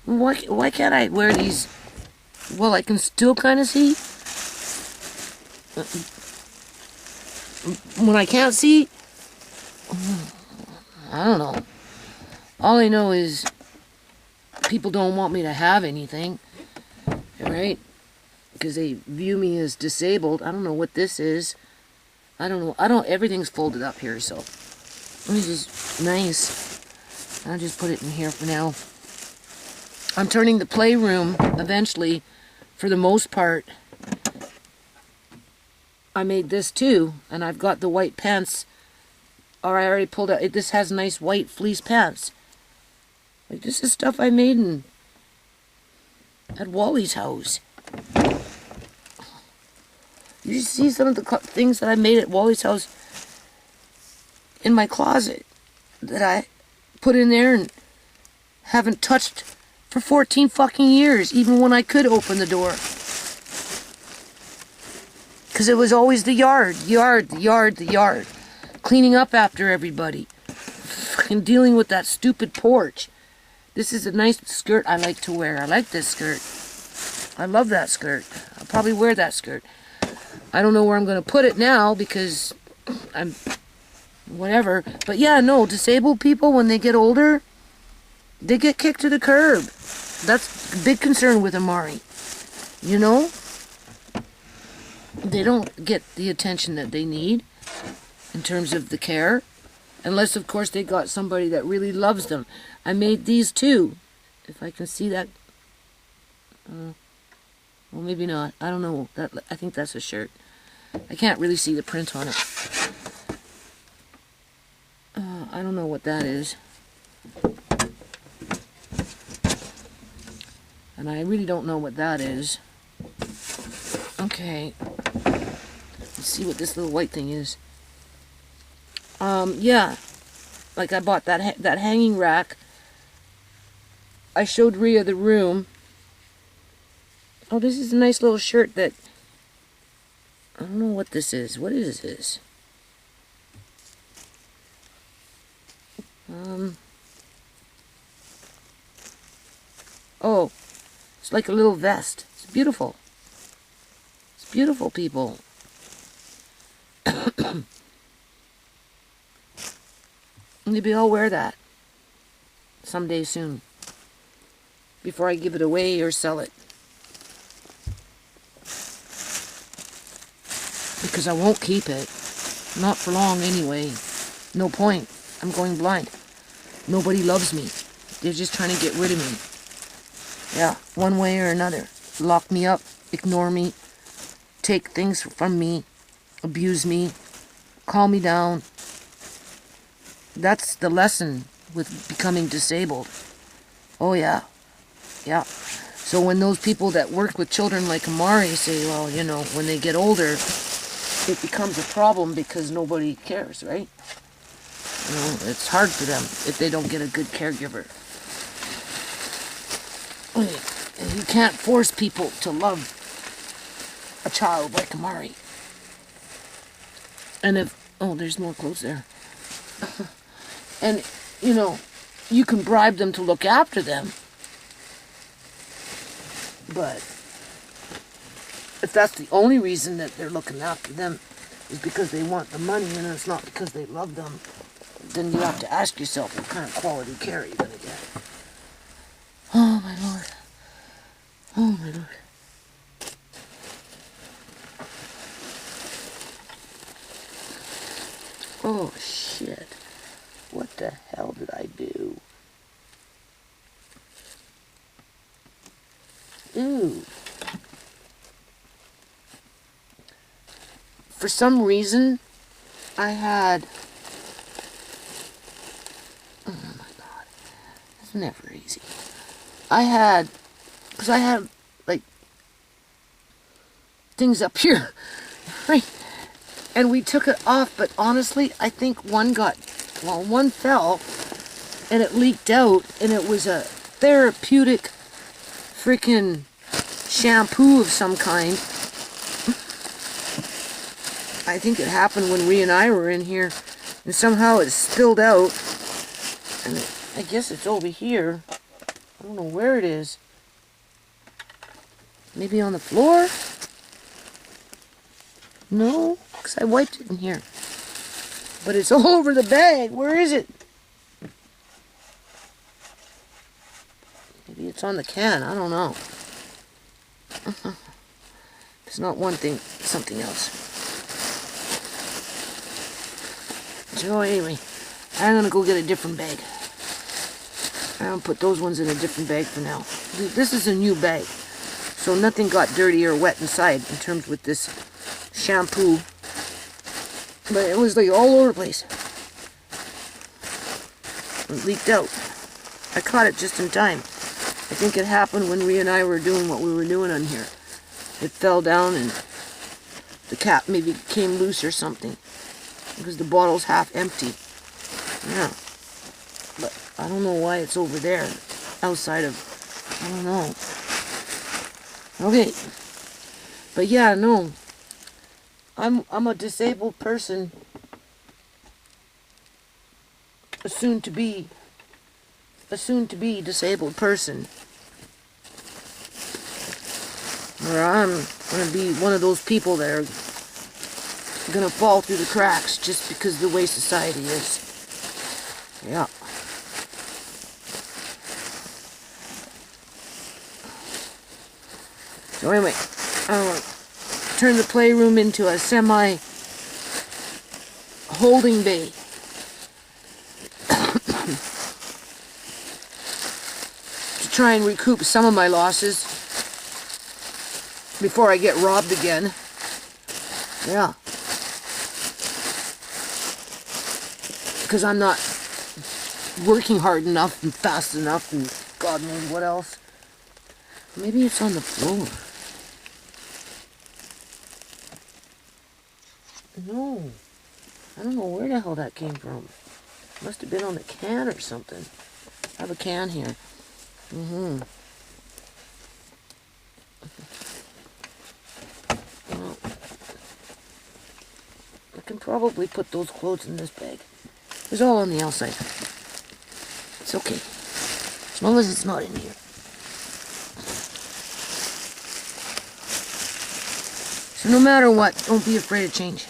Why can't I wear these? Well, I can still kind of see. When I can't see, I don't know. All I know is people don't want me to have anything, right? Because they view me as disabled. I don't know what this is. I don't know. Everything's folded up here, so this is nice. I'll just put it in here for now. I'm turning the playroom eventually. For the most part, I made this too, and I've got the white pants, or I already pulled out. This has nice white fleece pants. Like, this is stuff I made at Wally's house. You see some of the things that I made at Wally's house in my closet that I put in there and haven't touched for 14 fucking years, even when I could open the door. Because it was always the yard. Cleaning up after everybody. Fucking dealing with that stupid porch. This is a nice skirt I like to wear. I like this skirt. I love that skirt. I'll probably wear that skirt. I don't know where I'm going to put it now because I'm... whatever. But yeah, no, disabled people, when they get older, they get kicked to the curb. That's a big concern with Amari. You know? They don't get the attention that they need in terms of the care. Unless, of course, they got somebody that really loves them. I made these too. If I can see that. Well, maybe not. I don't know. I think that's a shirt. I can't really see the print on it. I don't know what that is. And I really don't know what that is. Okay. Let's see what this little white thing is. Yeah. Like I bought that hanging rack. I showed Rhea the room. Oh, this is a nice little shirt that... I don't know what this is. What is this? Oh, it's like a little vest. It's beautiful. It's beautiful, people. Maybe I'll wear that someday soon, before I give it away or sell it. Because I won't keep it. Not for long anyway. No point. I'm going blind. Nobody loves me. They're just trying to get rid of me. Yeah, one way or another. Lock me up, ignore me, take things from me, abuse me, call me down. That's the lesson with becoming disabled. Oh yeah. Yeah. So when those people that work with children like Amari say, well, you know, when they get older, it becomes a problem because nobody cares, right? You know, it's hard for them if they don't get a good caregiver. And you can't force people to love a child like Amari. And if... oh, there's more clothes there. And, you know, you can bribe them to look after them. But if that's the only reason that they're looking after them is because they want the money and it's not because they love them, then you have to ask yourself what kind of quality care you're going to get. Oh, my Lord. Oh, my Lord. Oh, shit. What the hell did I do? Ooh. For some reason, I had... oh my God. It's never easy. Because I had, like, things up here, right? And we took it off, but honestly, I think one fell, and it leaked out, and it was a therapeutic freaking shampoo of some kind. I think it happened when Rhea and I were in here, and somehow it spilled out, and I guess it's over here. I don't know where it is. Maybe on the floor? No, because I wiped it in here. But it's all over the bag. Where is it? Maybe it's on the can. I don't know. It's not one thing, it's something else. So anyway, I'm going to go get a different bag. I'm going to put those ones in a different bag for now. This is a new bag. So nothing got dirty or wet inside in terms with this shampoo. But it was like all over the place. It leaked out. I caught it just in time. I think it happened when Rhea and I were doing what we were doing on here. It fell down and the cap maybe came loose or something. Because the bottle's half empty. Yeah. But I don't know why it's over there. Outside of... I don't know. Okay. But yeah, no. I'm a disabled person. Soon to be. a soon-to-be disabled person. Or I'm going to be one of those people that are going to fall through the cracks just because of the way society is. Yeah. So anyway, I want to turn the playroom into a semi-holding bay. To try and recoup some of my losses before I get robbed again. Yeah. Because I'm not working hard enough and fast enough and God knows what else. Maybe it's on the floor. No. I don't know where the hell that came from. Must have been on the can or something. I have a can here. Well, I can probably put those clothes in this bag. It's all on the outside. It's okay. As long as it's not in here. So no matter what, don't be afraid of change.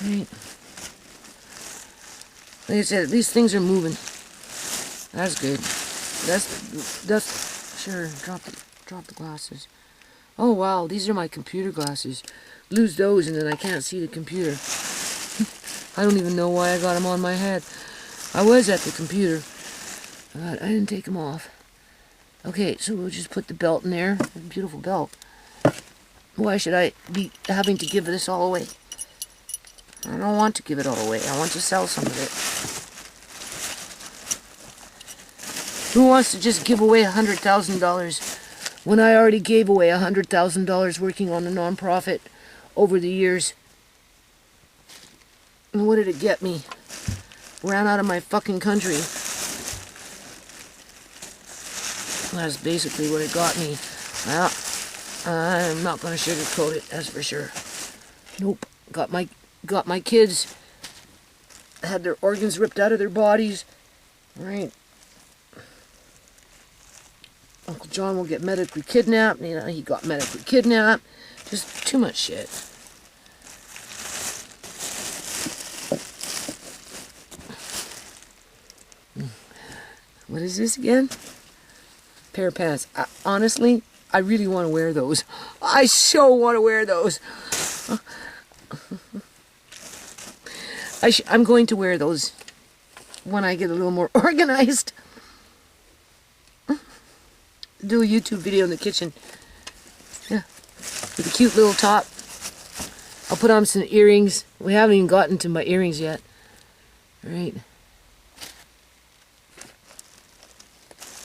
Right? Like I said, at least things are moving. That's good. That's sure. Drop the glasses. Oh wow, these are my computer glasses. Lose those and then I can't see the computer. I don't even know why I got them on my head. I was at the computer, but I didn't take them off. Okay, so we'll just put the belt in there. A beautiful belt. Why should I be having to give this all away? I don't want to give it all away. I want to sell some of it. Who wants to just give away $100,000 when I already gave away $100,000 working on a nonprofit over the years? And what did it get me? Ran out of my fucking country. That's basically what it got me. Well, I'm not going to sugarcoat it, that's for sure. Nope. Got my kids, had their organs ripped out of their bodies. Right. Uncle John will get medically kidnapped. You know, he got medically kidnapped. Just too much shit. What is this again? Pair of pants. Honestly, I really want to wear those. I so want to wear those. I'm going to wear those when I get a little more organized. Do a YouTube video in the kitchen. Yeah. With a cute little top. I'll put on some earrings. We haven't even gotten to my earrings yet. Right.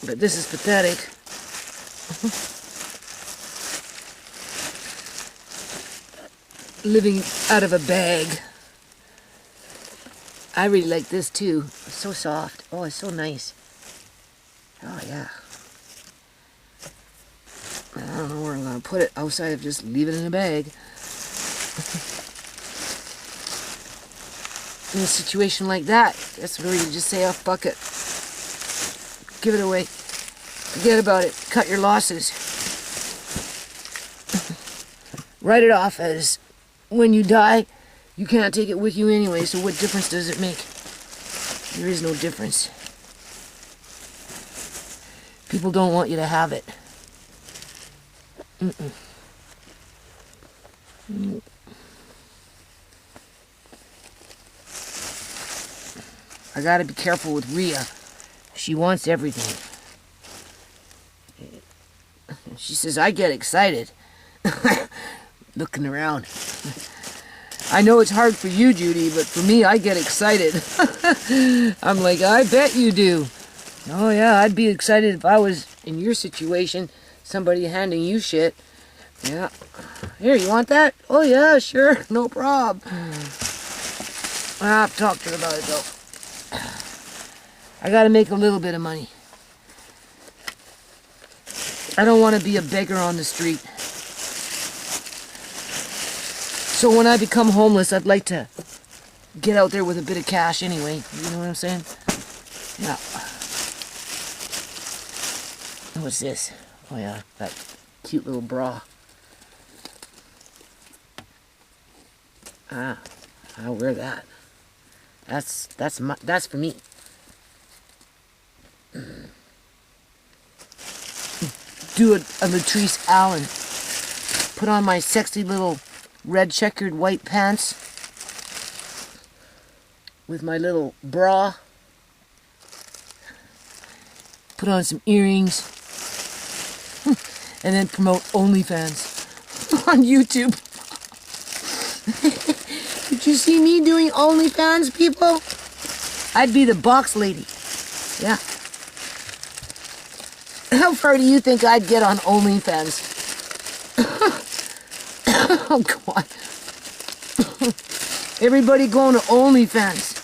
But this is pathetic. Living out of a bag. I really like this too. It's so soft. Oh, it's so nice. Oh, yeah. I don't know where I'm going to put it outside of just leave it in a bag. In a situation like that, that's where you just say, oh, fuck it. Give it away. Forget about it. Cut your losses. Write it off as when you die, you can't take it with you anyway, so what difference does it make? There is no difference. People don't want you to have it. I gotta be careful with Rhea. She wants everything. She says, I get excited. Looking around. I know it's hard for you, Judy, but for me, I get excited. I'm like, I bet you do. Oh yeah, I'd be excited if I was in your situation, somebody handing you shit. Yeah. Here, you want that? Oh yeah, sure, no problem. I have to talk to her about it though. I gotta make a little bit of money. I don't want to be a beggar on the street. So when I become homeless, I'd like to get out there with a bit of cash anyway. You know what I'm saying? Yeah. What's this? Oh yeah, that cute little bra. Ah, I'll wear that. That's for me. Do a Latrice Allen. Put on my sexy little red checkered white pants with my little bra. Put on some earrings. And then promote OnlyFans on YouTube. Did you see me doing OnlyFans, people? I'd be the box lady. Yeah. How far do you think I'd get on OnlyFans? Oh, God. Everybody going to OnlyFans.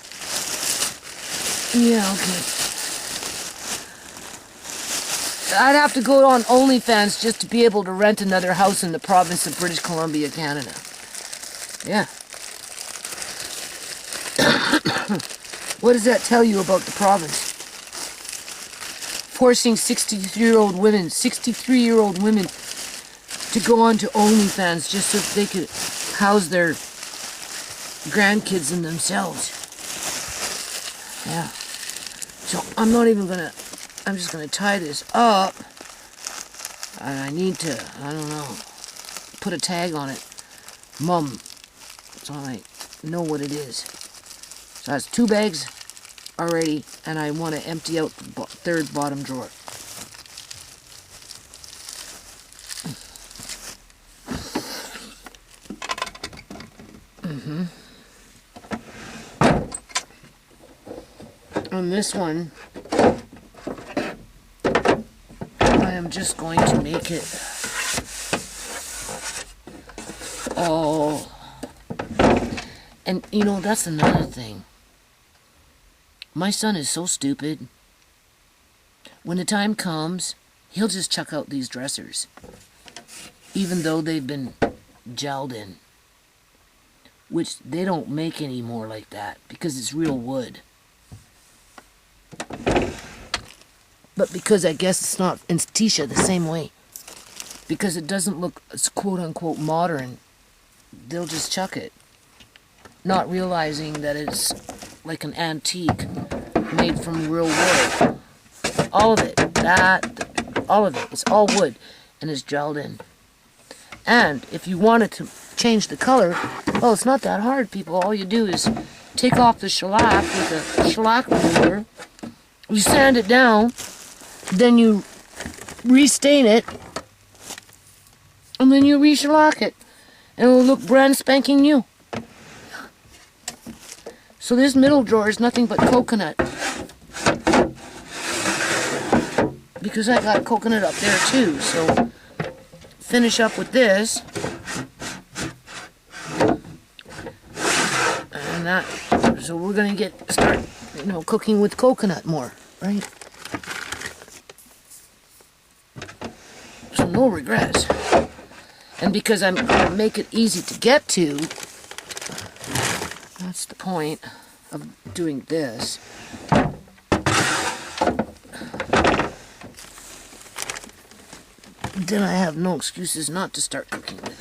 Yeah, okay. I'd have to go on OnlyFans just to be able to rent another house in the province of British Columbia, Canada. Yeah. What does that tell you about the province? Forcing 63-year-old women to go on to OnlyFans just so that they could house their grandkids and themselves. Yeah. So I'm just gonna tie this up. And I need to, I don't know, put a tag on it. Mum. So I know what it is. So that's 2 bags already, and I want to empty out the third bottom drawer. On this one, I am just going to make it all. And you know, that's another thing. My son is so stupid. When the time comes, he'll just chuck out these dressers, even though they've been gelled in, which they don't make anymore like that because it's real wood. But because I guess it's not in Tisha the same way, because it doesn't look quote-unquote modern, they'll just chuck it, not realizing that it's like an antique made from real wood. All of it, all of it, it's all wood and it's gelled in. And if you wanted to change the color, well, it's not that hard, people. All you do is take off the shellac with a shellac remover, you sand it down, then you restain it, and then you re-shellac it, and it will look brand spanking new. So this middle drawer is nothing but coconut. Because I got coconut up there too, so finish up with this. And that, so we're gonna start, cooking with coconut more, right? So no regrets. And because I'm gonna make it easy to get to, that's the point of doing this. Then I have no excuses not to start cooking with it.